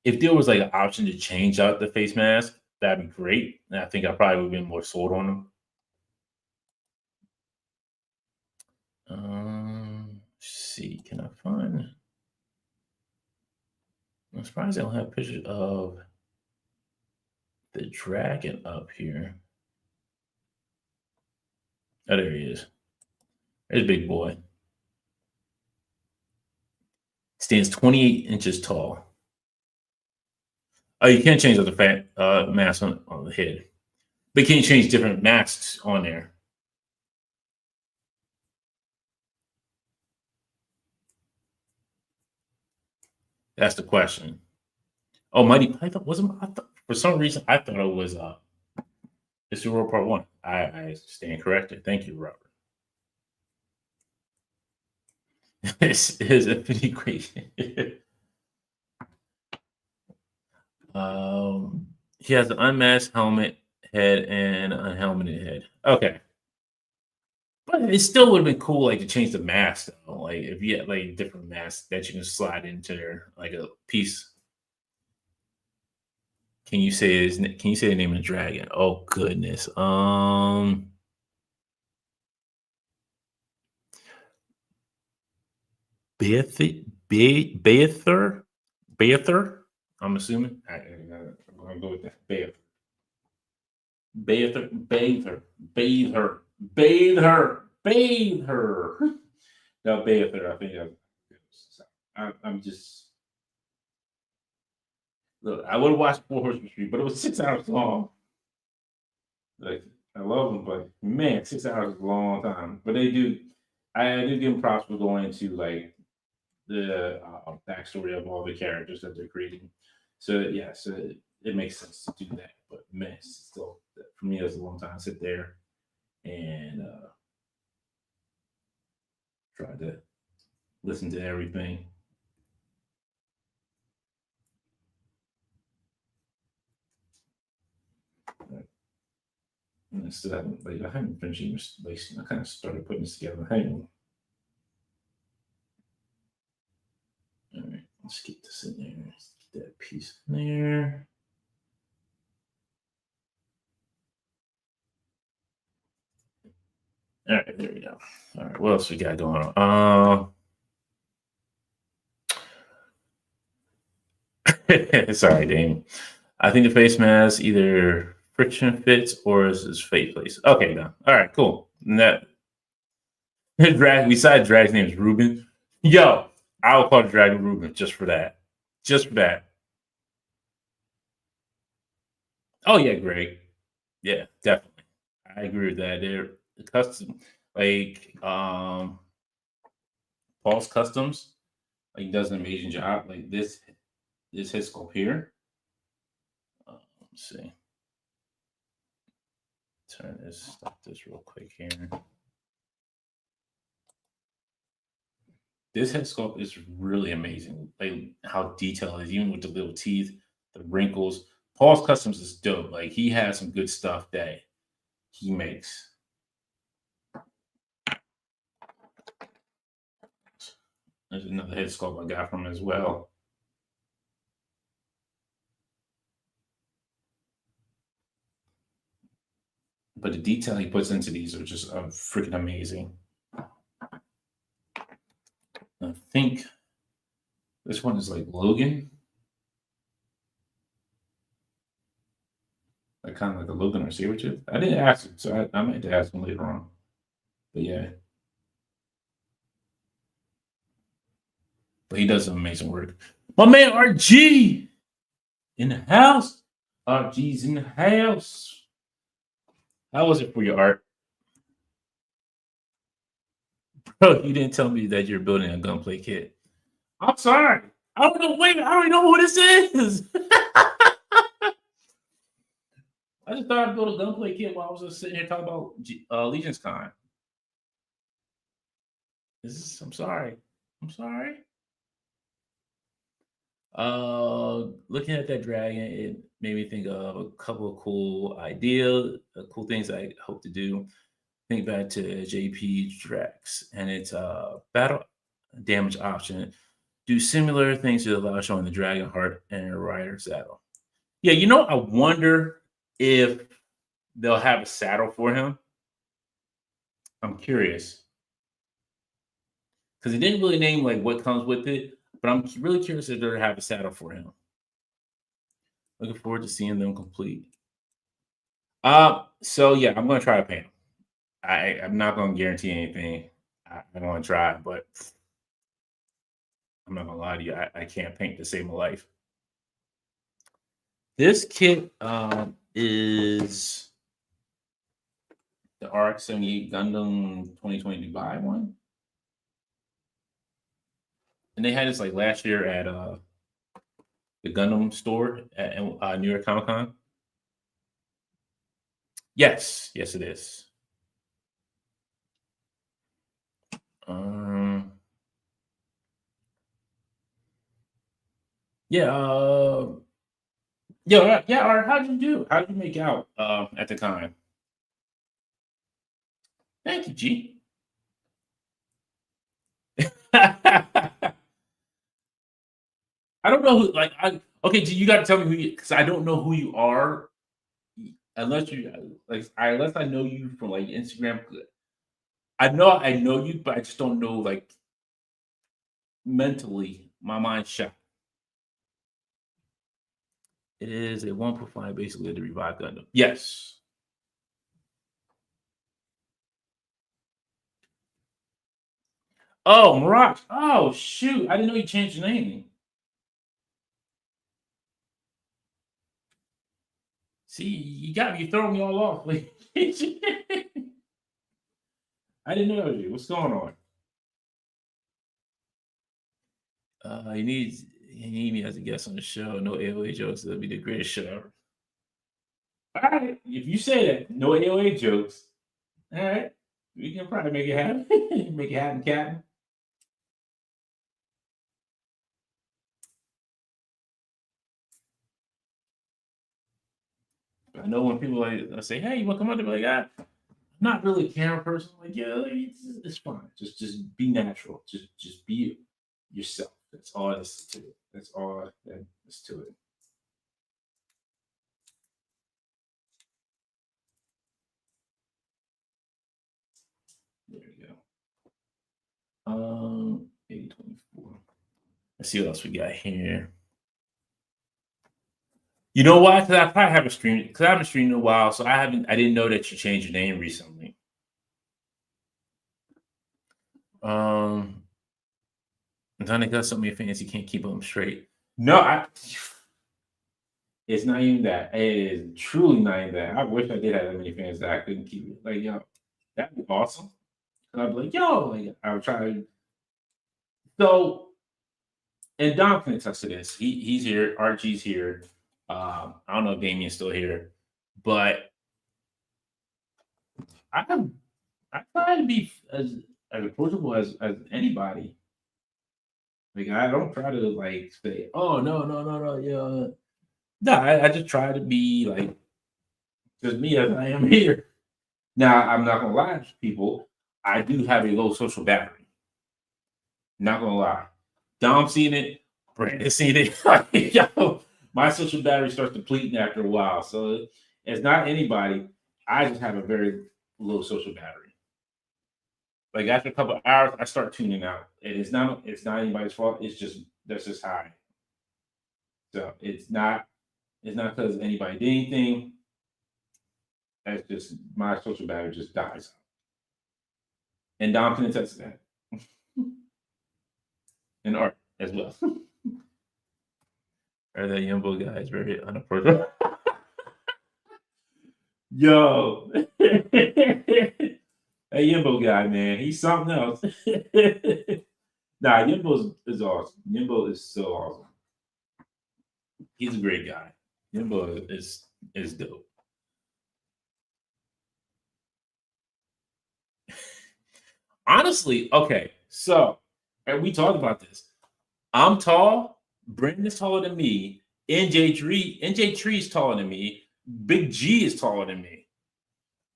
If there was like an option to change out the face mask, that'd be great. And I think I probably would have been more sold on them. See, can I find? I'm surprised I don't have pictures of the dragon up here. Oh, there he is. There's Big Boy. Stands 28 inches tall. Oh, you can't change the fat mask on the head, but you can't change different masks on there. That's the question. Oh, Mighty Python wasn't. For some reason, I thought it was History World Part 1. I stand corrected. Thank you, Robert. This is Infinity Equation. He has an unmasked helmet head and an unhelmeted head. Okay. But it still would have been cool, like, to change the mask, though. Like, if you had, like, different masks that you can slide into there, like a piece. Can you say the name of the dragon? Oh goodness. Beather? Beather? I'm assuming. I'm gonna go with that. Beather. Bather, bather, bather, bather, bather. No, bather. I think I'm just look. I would have watched Four Horsemen Street, but it was 6 hours long. Like I love them, but man, 6 hours is a long time. But they do. I do give them props for going into like the backstory of all the characters that they're creating. So yeah, so it makes sense to do that. But man, it's still for me, it's a long time to sit there and try to listen to everything. And I still haven't, like, I haven't finished even, like, I kind of started putting this together. Hang on. All right, let's get this in there. Let's get that piece in there. All right, there we go. All right, what else we got going on? Sorry, Dane. I think the face mask either friction fits or is his face place. Okay, done. All right, cool. And that drag besides drag's name is Ruben. Yo, I will call the dragon Ruben just for that. Just for that. Oh yeah, Greg. Yeah, definitely. I agree with that. They're custom, like Paul's Customs. Like he does an amazing job. Like this his scope here. Let's see. Stop this real quick here. This head sculpt is really amazing. Like how detailed it is, even with the little teeth, the wrinkles. Paul's Customs is dope. Like he has some good stuff that he makes. There's another head sculpt I got from him as well. But the detail he puts into these are just freaking amazing. I think this one is like Logan. Like kind of like a Logan or Sabretooth. I didn't ask him, so I might have to ask him later on. But yeah. But he does some amazing work. My man RG in the house. RG's in the house. How was it for your art? Bro, you didn't tell me that you're building a gunplay kit. I'm sorry. I don't know. Wait, I don't know who this is. I just thought I'd build a gunplay kit while I was just sitting here talking about Legion's Con. I'm sorry. I'm sorry. Looking at that dragon, it made me think of a couple of cool ideas, cool things I hope to do. Think back to JP Drax and its battle damage option. Do similar things to allow showing the dragon heart and a rider saddle. Yeah, I wonder if they'll have a saddle for him. I'm curious. because he didn't really name like what comes with it. But I'm really curious if they're gonna have a saddle for him. Looking forward to seeing them complete. So yeah, I'm gonna try to paint him. I'm not gonna guarantee anything. I'm gonna try, but I'm not gonna lie to you. I can't paint to save my life. This kit is the RX-78 Gundam 2020 Dubai one, and they had this like last year at the Gundam store at New York Comic Con. Yes, it is. Um, yeah, yeah. Art, how did you do? How did you make out at the time? Thank you, G. I don't know who. Like, okay, G, you got to tell me who you, because I don't know who you are unless you unless I know you from like Instagram. I know you, but I just don't know like mentally. My mind's shot. It is a 1.5 basically the revived Gundam. Yes. Oh, Mirage. Oh, shoot. I didn't know you changed your name. See, you got me. You throwing me all off. Like, I didn't know you. What's going on? He need me as a guest on the show. No AOA jokes. That'll be the greatest show ever. All right. If you say that, no AOA jokes. All right. We can probably make it happen. Make it happen, Captain. I know when people like I say, "Hey, you want to come out?" They be like, "I'm not really a camera person." I'm like, yeah, like, it's fine. Just be natural. Just be yourself. That's all there is to it. That's all that is to it. There you go. 8024. Let's see what else we got here. You know why? Because I probably haven't streamed because I haven't streamed in a while, so I didn't know that you changed your name recently. Um Johnny got so many fans you can't keep them straight. No, it's not even that. It is truly not even that. I wish I did have that many fans that I couldn't keep it. Like, yo, that'd be awesome. And I'd be like, yo, like I would try to so and Dom can attest to this. He's here, Archie's here. I don't know if Damien's still here, but I I try to be as approachable as anybody. Like I don't try to like say, oh no, yeah. No, I just try to be like just me as I am here. Now I'm not gonna lie to people. I do have a low social battery. Not gonna lie. Dom seen it, Brandon seen it. Like, yo, my social battery starts depleting after a while. So it's not anybody. I just have a very low social battery. Like after a couple of hours, I start tuning out. It's not anybody's fault. It's just that's just high. So it's not because anybody did anything. That's just my social battery just dies. And Dom can attest to that. And Art as well. Or that Yumbo guy is very unapproachable. Yo. That Yimbo guy, man, he's something else. Nah, Yimbo is awesome. Yimbo is so awesome. He's a great guy. Yimbo is dope. Honestly, okay, so and we talked about this. I'm tall. Brendan is taller than me. NJ Tree is taller than me. Big G is taller than me.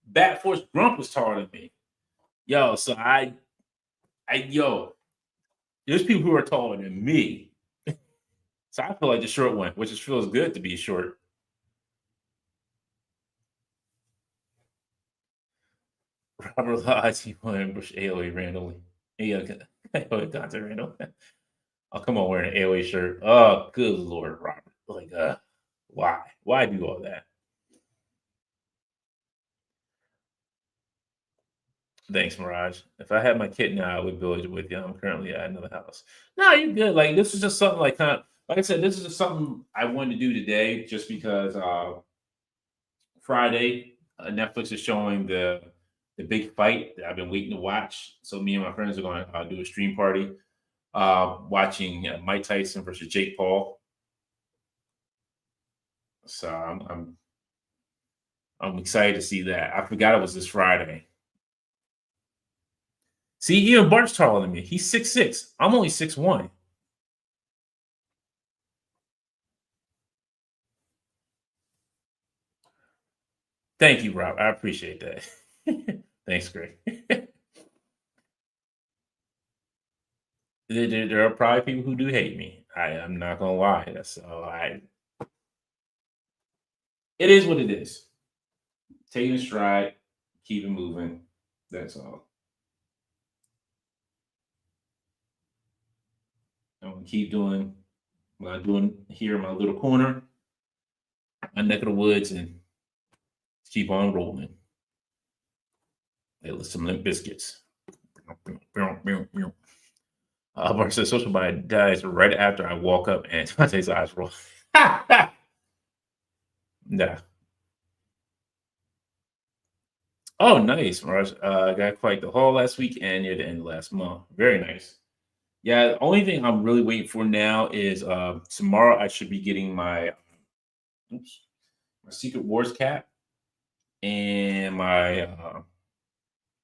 Bat Force Grump was taller than me. Yo, so yo, there's people who are taller than me. So I feel like the short one, which just feels good to be short. Robert Lodge, he won Bush AOA randomly. Yeah, Dante Randall. I'll come on wearing an AOA shirt. Oh, good Lord, Robert. Like, why? Why do all that? Thanks, Mirage. If I had my kid now, I would build it with you. I'm currently at another house. No, you're good. Like, this is just something like kind of, like I said, this is just something I wanted to do today just because Friday, Netflix is showing the big fight that I've been waiting to watch. So me and my friends are going to do a stream party watching Mike Tyson versus Jake Paul. So I'm excited to see that. I forgot it was this Friday. See, even Bart's taller than me. He's 6'6". I'm only 6'1". Thank you, Rob. I appreciate that. Thanks, Greg. There are probably people who do hate me. I'm not gonna lie. It is what it is. Taking a stride, keep it moving. That's all. I'm gonna keep doing what I'm doing here in my little corner, my neck of the woods, and keep on rolling. Hey, some Limp Biscuits. Bart says social media dies right after I walk up and Dante's eyes roll. Yeah. Oh, nice, Raj. Got quite the haul last week and near the end of last month. Very nice. Yeah, the only thing I'm really waiting for now is tomorrow I should be getting oops, my Secret Wars cap and my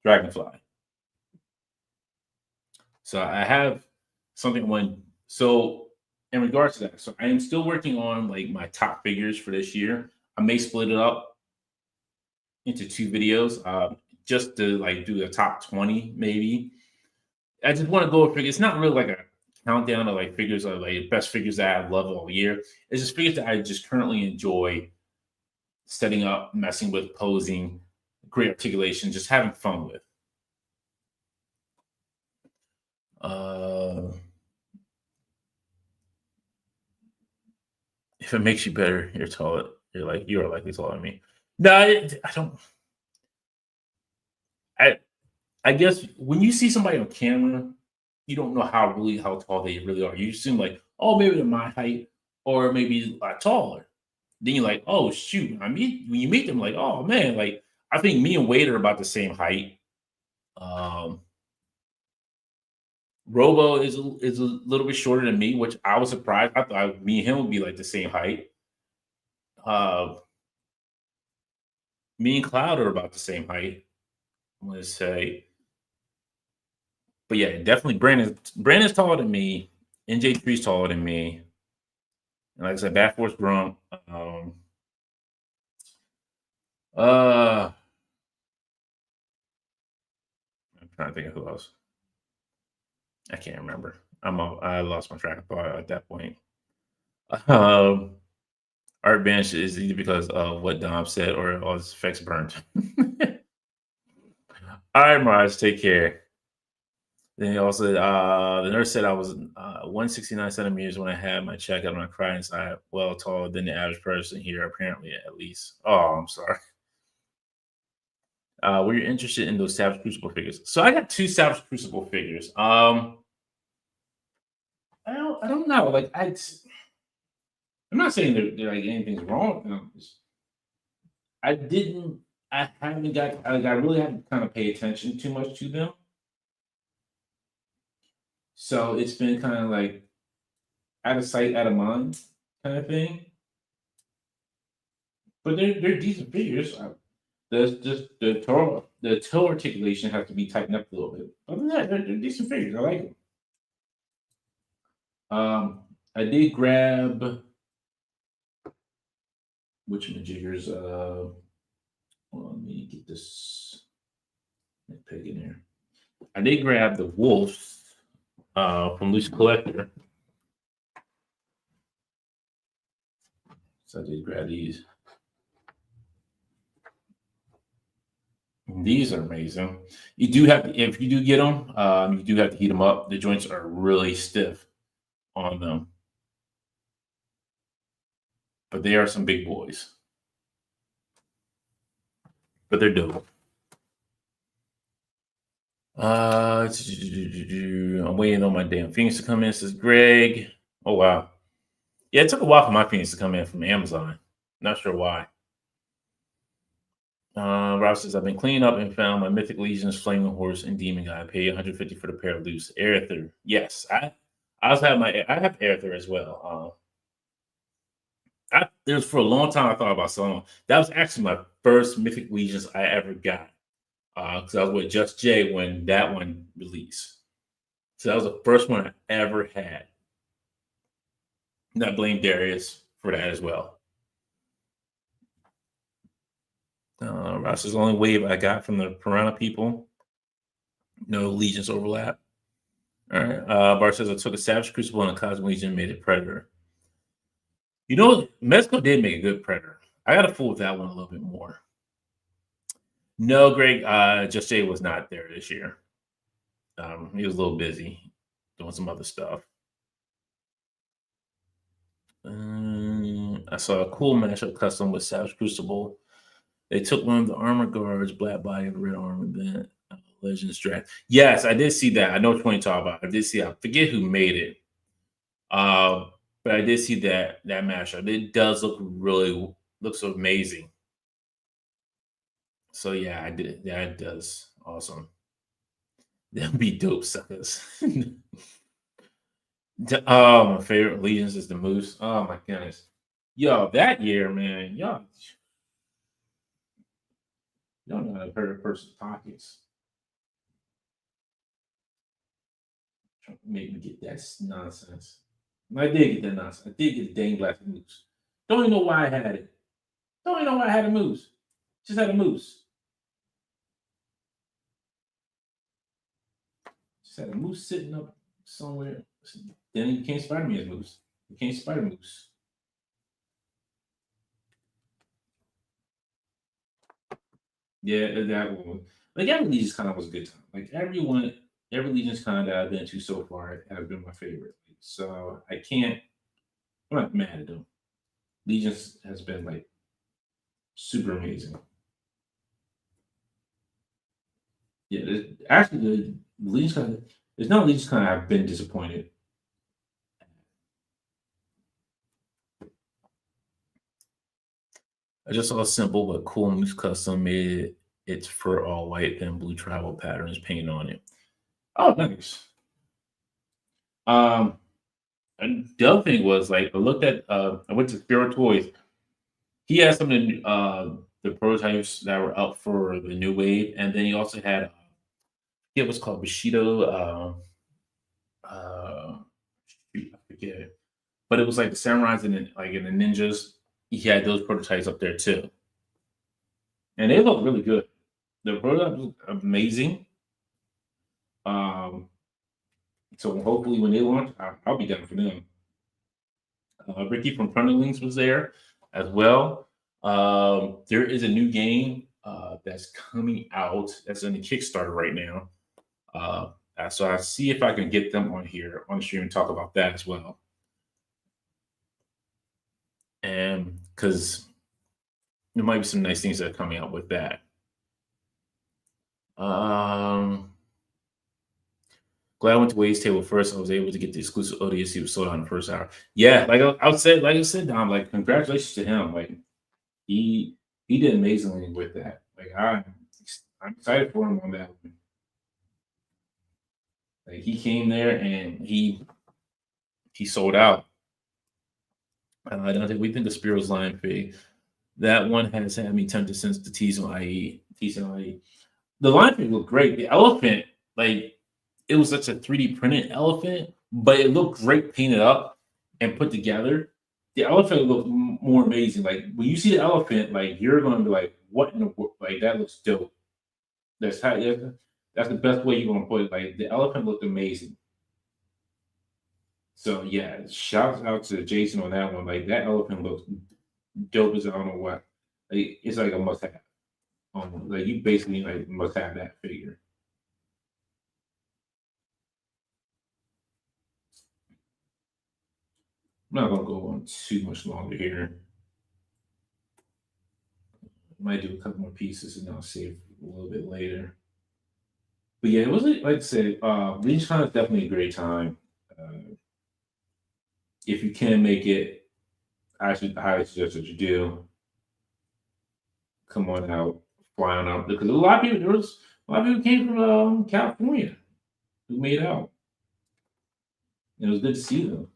Dragonfly. So I have something when so in regards to that, so I am still working on like my top figures for this year. I may split it up into two videos, just to like do the top 20 maybe. I just want to go figure. It's not really like a countdown of like figures of like best figures that I love all year. It's just figures that I just currently enjoy setting up, messing with, posing, great articulation, just having fun with. Uh, if it makes you better, you're taller. You are likely taller than me. No, I don't. I I guess when you see somebody on camera, you don't know how tall they really are. You assume like, oh, maybe they're my height, or maybe taller. Then you're like, oh shoot. I mean, when you meet them, like, oh man, like I think me and Wade are about the same height. Um, Robo is a little bit shorter than me, which I was surprised. I thought me and him would be like the same height. Uh, Me and Cloud are about the same height. I'm gonna say, but yeah, definitely Brandon's taller than me. NJ3's taller than me. And like I said, Bad Force Grump. Uh, I'm trying to think of who else. I can't remember. I lost my track of thought at that point. Um, Art Bench is either because of what Dom said or all his effects burnt. All right, Mars, take care. Then he also the nurse said I was 169 centimeters when I had my checkup and I cried inside. Well, taller than the average person here, apparently, at least. Oh, I'm sorry. Were you interested in those Savage Crucible figures? So I got two Savage Crucible figures. I don't know. I'm not saying that like anything's wrong with them. I didn't. I haven't got. Like, I really haven't kind of pay attention too much to them. So it's been kind of like out of sight, out of mind kind of thing. But they're decent figures. There's just the toe articulation has to be tightened up a little bit. Other than that, they're decent figures. I like them. I did grab which jiggers. Hold on, let me get this peg in here. I did grab the wolves from Loose Collector. So I did grab these. These are amazing. You do have to, if you do get them, you do have to heat them up. The joints are really stiff on them, but they are some big boys. But they're dope. I'm waiting on my damn Phoenix to come in, says Greg. Oh wow. Yeah, it took a while for my Phoenix to come in from Amazon. Not sure why. Rob says, I've been cleaning up and found my Mythic Legions, Flaming Horse, and Demon Guy. I paid 150 for the pair of loose. Aether. Yes, I also have I have Aether as well. There's for a long time I thought about selling them. That was actually my first Mythic Legions I ever got. Because I was with Just Jay when that one released. So that was the first one I ever had. And I blame Darius for that as well. Ross is the only wave I got from the Piranha people. No Legions overlap. All right. Bar says I took a Savage Crucible and a Cosmic Legion, made it Predator. You know, Mezco did make a good Predator. I got to fool with that one a little bit more. No, Greg, Just Jay was not there this year. He was a little busy doing some other stuff. I saw a cool mashup custom with Savage Crucible. They took one of the armor guards, black body, red armor, then Legends Draft. Yes, I did see that. I know which one you're talking about. I did see. I forget who made it. But I did see that mashup. It does looks amazing. So yeah, I did. Yeah, it does. Awesome. That'd be dope, suckers. Oh, my favorite Legions is the Moose. Oh my goodness. Yo, that year, man, y'all know how to hurt a person's pockets. Trying to make me get that nonsense. I did get that nonsense. I did get the dang black moose. Don't even know why I had it. Don't even know why I had a moose. Just had a moose. Just had a moose sitting up somewhere. Then he became Spider Man's moose. He became Spider Moose. Yeah, that one. Like every Legion's Con was a good time. Like every Legion's Con that I've been to so far has been my favorite. So I can't. I'm not mad at them. Legion's has been like super amazing. Yeah, actually the Legion's Con. There's no Legion's Con I've been disappointed. I just saw a simple but cool moose custom made. It's fur all white and blue travel patterns painted on it. Oh, nice. Um, and the other thing was like I went to Spiro Toys. He had some of the prototypes that were out for the new wave, and then he also had it was called Bushido. Shoot, I forget, but it was like the samurais and the ninjas. He had those prototypes up there too, and they look really good. The prototypes look amazing. Um, so hopefully when they launch, I'll be down for them. Ricky from Frontalings was there as well. There is a new game that's coming out that's in the Kickstarter right now. So I see if I can get them on here on the stream and talk about that as well. And because there might be some nice things that are coming out with that. Glad I went to Wade's table first. I was able to get the exclusive ODSC was sold out in the first hour. Yeah, like I said, Dom, like congratulations to him. Like he did amazingly with that. Like I'm excited for him on that one. Like he came there and he sold out. I don't think we think the Spiro's Lion Fig. That one has had me tempted since the tease on IE. The Lion Fig looked great. The elephant, like it was such a 3D printed elephant, but it looked great painted up and put together. The elephant looked more amazing. Like when you see the elephant, like you're going to be like, "What in the world?" Like that looks dope. That's how. That's the best way you're going to put it. Like the elephant looked amazing. So yeah, shout out to Jason on that one. Like that elephant looks dope as I don't know what. Like, it's like a must have. Like you basically like must have that figure. I'm not gonna go on too much longer here. Might do a couple more pieces and I'll save a little bit later. But yeah, it was like I said, Legion is definitely a great time. If you can make it, I should highly suggest that you do. Come on out, fly on out because a lot of people there was a lot of people came from California who made out. It was good to see them.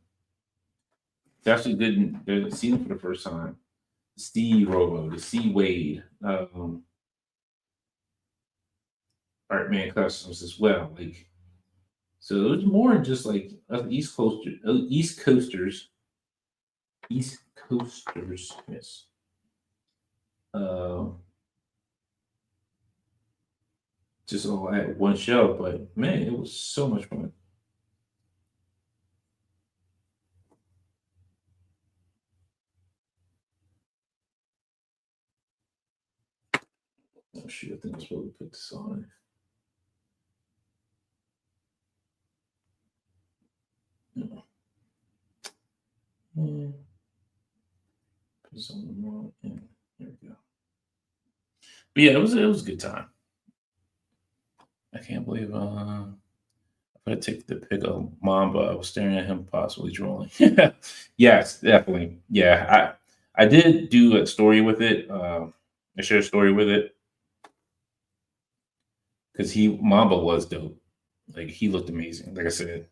It's actually good to see them for the first time. Steve Robo, to see Wade, Artman Customs as well. Like so, it was more than just like us East Coasters. Yes. Uh, just all at one show, but man, it was so much fun. Oh shoot, I think I was supposed to put this on. No. Put this on the wrong end. There we go. But yeah, it was a good time. I can't believe if I take the pic of Mamba, I was staring at him possibly drooling. Yes, definitely. Yeah, I did do a story with it. I shared a story with it because he Mamba was dope. Like he looked amazing. Like I said,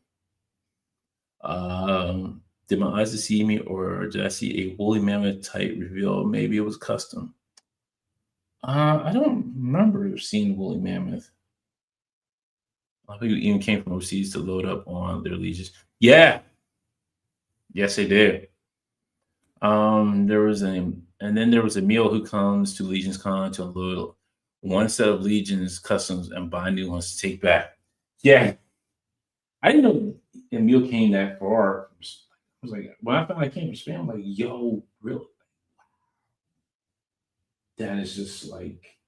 did my eyes deceive me, or did I see a woolly mammoth type reveal? Maybe it was custom. I don't remember seeing woolly mammoth. A lot of people even came from overseas to load up on their legions. Yeah, yes, they did. There was and then there was Emil who comes to Legion's Con to unload one set of Legion's customs and buy new ones to take back. Yeah, I didn't know Emil came that far. I was like, when I found I came from Spain, I'm like, yo, really? That is just like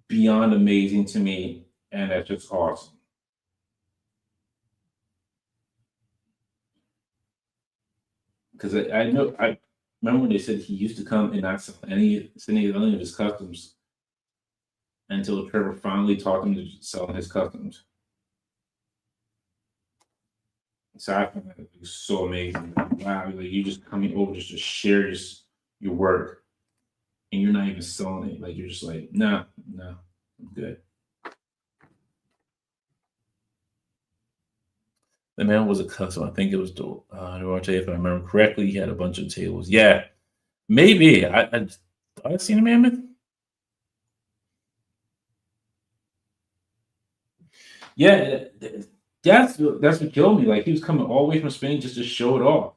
beyond amazing to me, and that's just awesome. Because I know I remember when they said he used to come and not sell any of his customs until Trevor finally taught him to sell his customs. So I found that it was so amazing. Like, wow, like you just coming over just to share your work, and you're not even selling it. Like you're just like, nah, no, I'm good. The man was a customer. I think it was Duarte, if I remember correctly. He had a bunch of tables. Yeah, maybe. I thought I seen a mammoth. Yeah, that's what killed me. Like he was coming all the way from Spain just to show it off.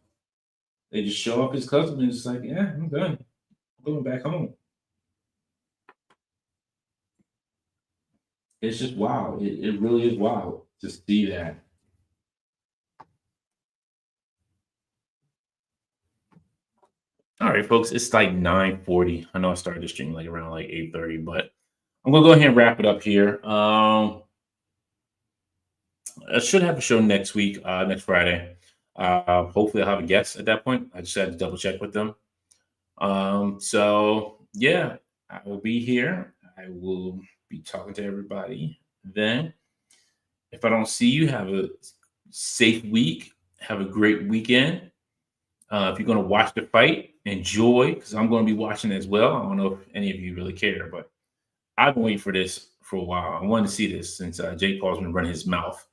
They just show off his customer and it's like, yeah, I'm done. I'm going back home. It's just wow. It really is wow to see that. All right, folks, it's like 9:40. I know I started the stream like around like 8:30, but I'm gonna go ahead and wrap it up here. I should have a show next week, next Friday. Hopefully I'll have a guest at that point. I just had to double check with them. So yeah, I will be here. I will be talking to everybody then. If I don't see you, have a safe week. Have a great weekend. If you're going to watch the fight, enjoy because I'm going to be watching as well. I don't know if any of you really care, but I've been waiting for this for a while. I wanted to see this since Jake Paul's been running his mouth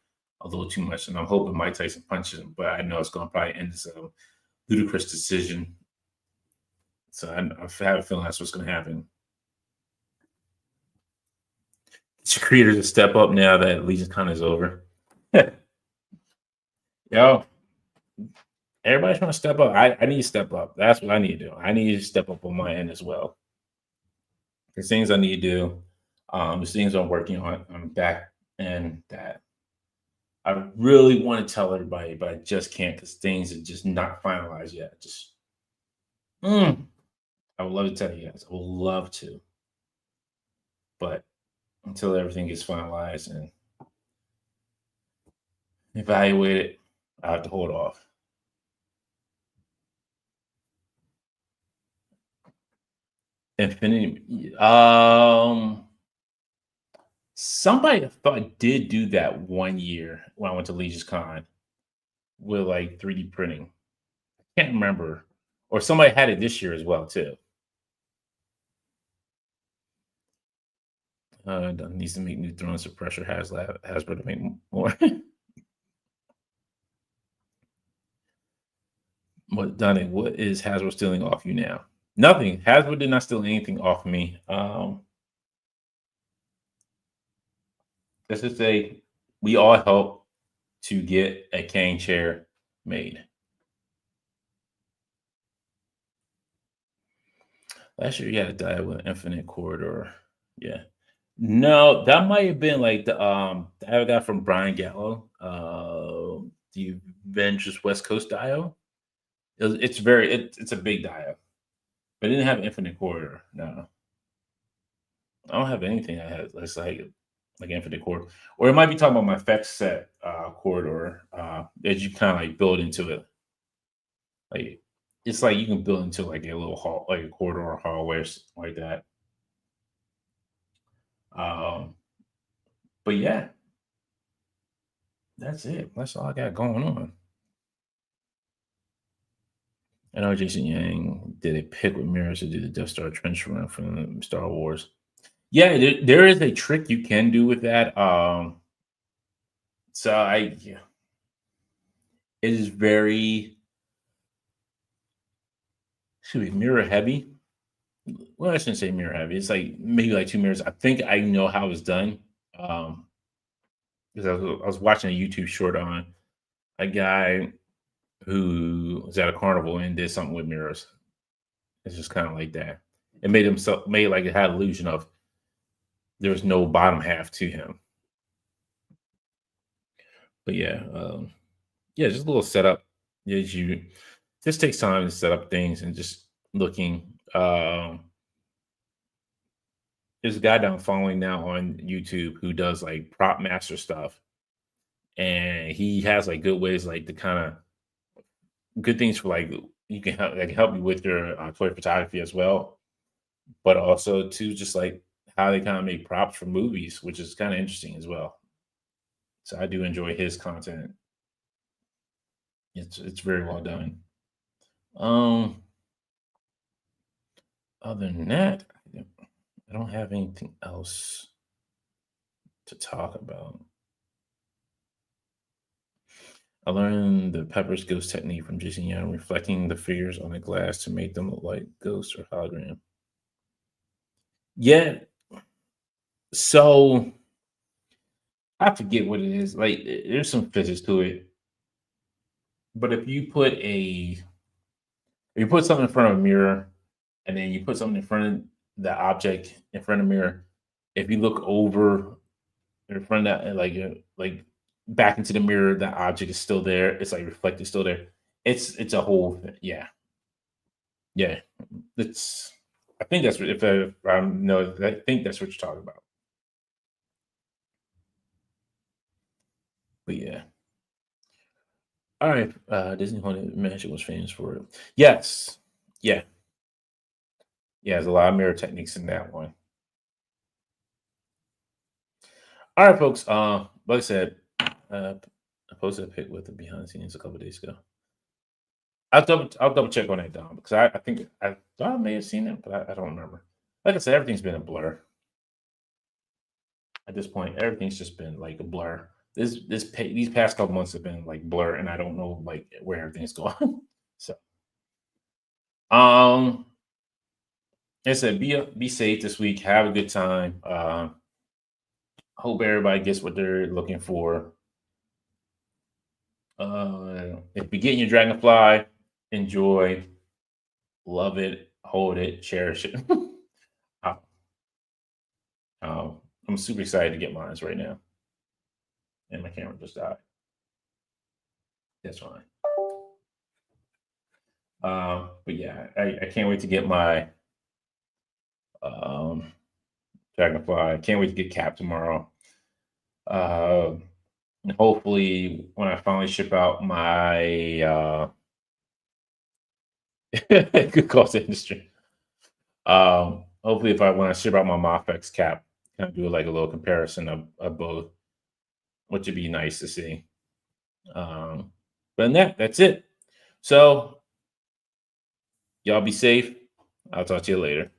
a little too much, and I'm hoping Mike Tyson punches him, but I know it's going to probably end this ludicrous decision. So I have a feeling that's what's going to happen. It's creators to step up now that Legion's Con is over. Yo, everybody's trying to step up. I need to step up. That's what I need to do. I need to step up on my end as well. There's things I need to do. There's things I'm working on. I'm back and that I really want to tell everybody, but I just can't because things are just not finalized yet. I would love to tell you guys. I would love to. but until everything gets finalized and evaluated, I have to hold off. Infinity. Somebody I thought did do that one year when I went to Legis Con with like 3D printing. Can't remember. Or somebody had it this year as well too. Needs to make new throwing suppressor Hasbro to make more. What Donnie? What is Hasbro stealing off you now? Nothing. Hasbro did not steal anything off me. Let's just say we all helped to get a cane chair made. Last year, you had a die with Infinite Corridor. Yeah. No, that might have been like the I got from Brian Gallo, the Avengers West Coast dio. It's a big dio, but it didn't have Infinite Corridor. No, I don't have anything that has that's like Infinite Corridor, or it might be talking about my FX set corridor that you kind of like build into it. Like it's like you can build into like a little hall, like a corridor or hallway or something like that. Um, but yeah, that's it. That's all I got going on. I know Jason Yang did a pick with mirrors to do the Death Star trench run from Star Wars. Yeah, there is a trick you can do with that. So yeah, it is very should be mirror heavy. Well, I shouldn't say mirror heavy. It's like maybe like two mirrors. I think I know how it's done. Um, because I was watching a YouTube short on a guy who was at a carnival and did something with mirrors. It's just kind of like that. It made like it had illusion of there was no bottom half to him. But yeah, yeah, just a little setup. As you just takes time to set up things and just looking. There's a guy that I'm following now on YouTube who does like prop master stuff, and he has like good ways like to kind of good things for like you can help like help you with your toy photography as well, but also to just like how they kind of make props for movies, which is kind of interesting as well. So I do enjoy his content. It's very well done. Um, Other than that, I don't have anything else to talk about. I learned the Pepper's ghost technique from Jason Young, reflecting the figures on the glass to make them look like ghosts or hologram. Yeah, so I forget what it is. Like there's some physics to it, but if you put something in front of a mirror, and then you put something in front of the object in front of the mirror, if you look over in front of that, like back into the mirror, that object is still there. It's like reflected, still there. It's a whole thing. Yeah, yeah. It's. I think that's what if I know. I think that's what you're talking about. But yeah. All right. Disney Haunted Mansion was famous for it. Yes. Yeah. Yeah. There's a lot of mirror techniques in that one. All right, folks. Like I said, I posted a pic with the behind the scenes a couple days ago. I'll double check on that, Dom, because I think I thought I may have seen it, but I don't remember. Like I said, everything's been a blur at this point. Everything's just been like a blur. These past couple months have been like blur, and I don't know like where everything's going. So, um, like I said, be safe this week. Have a good time. Hope everybody gets what they're looking for. If you're getting your dragonfly, enjoy, love it, hold it, cherish it. Uh, I'm super excited to get mine right now, and my camera just died. That's fine. But yeah, I can't wait to get my um Dragonfly. Can't wait to get Cap tomorrow. And hopefully, when I finally ship out my good cost industry. Hopefully, if I when I ship out my Mofex Cap, kind of do like a little comparison of both, which would be nice to see. But that's it. So y'all be safe. I'll talk to you later.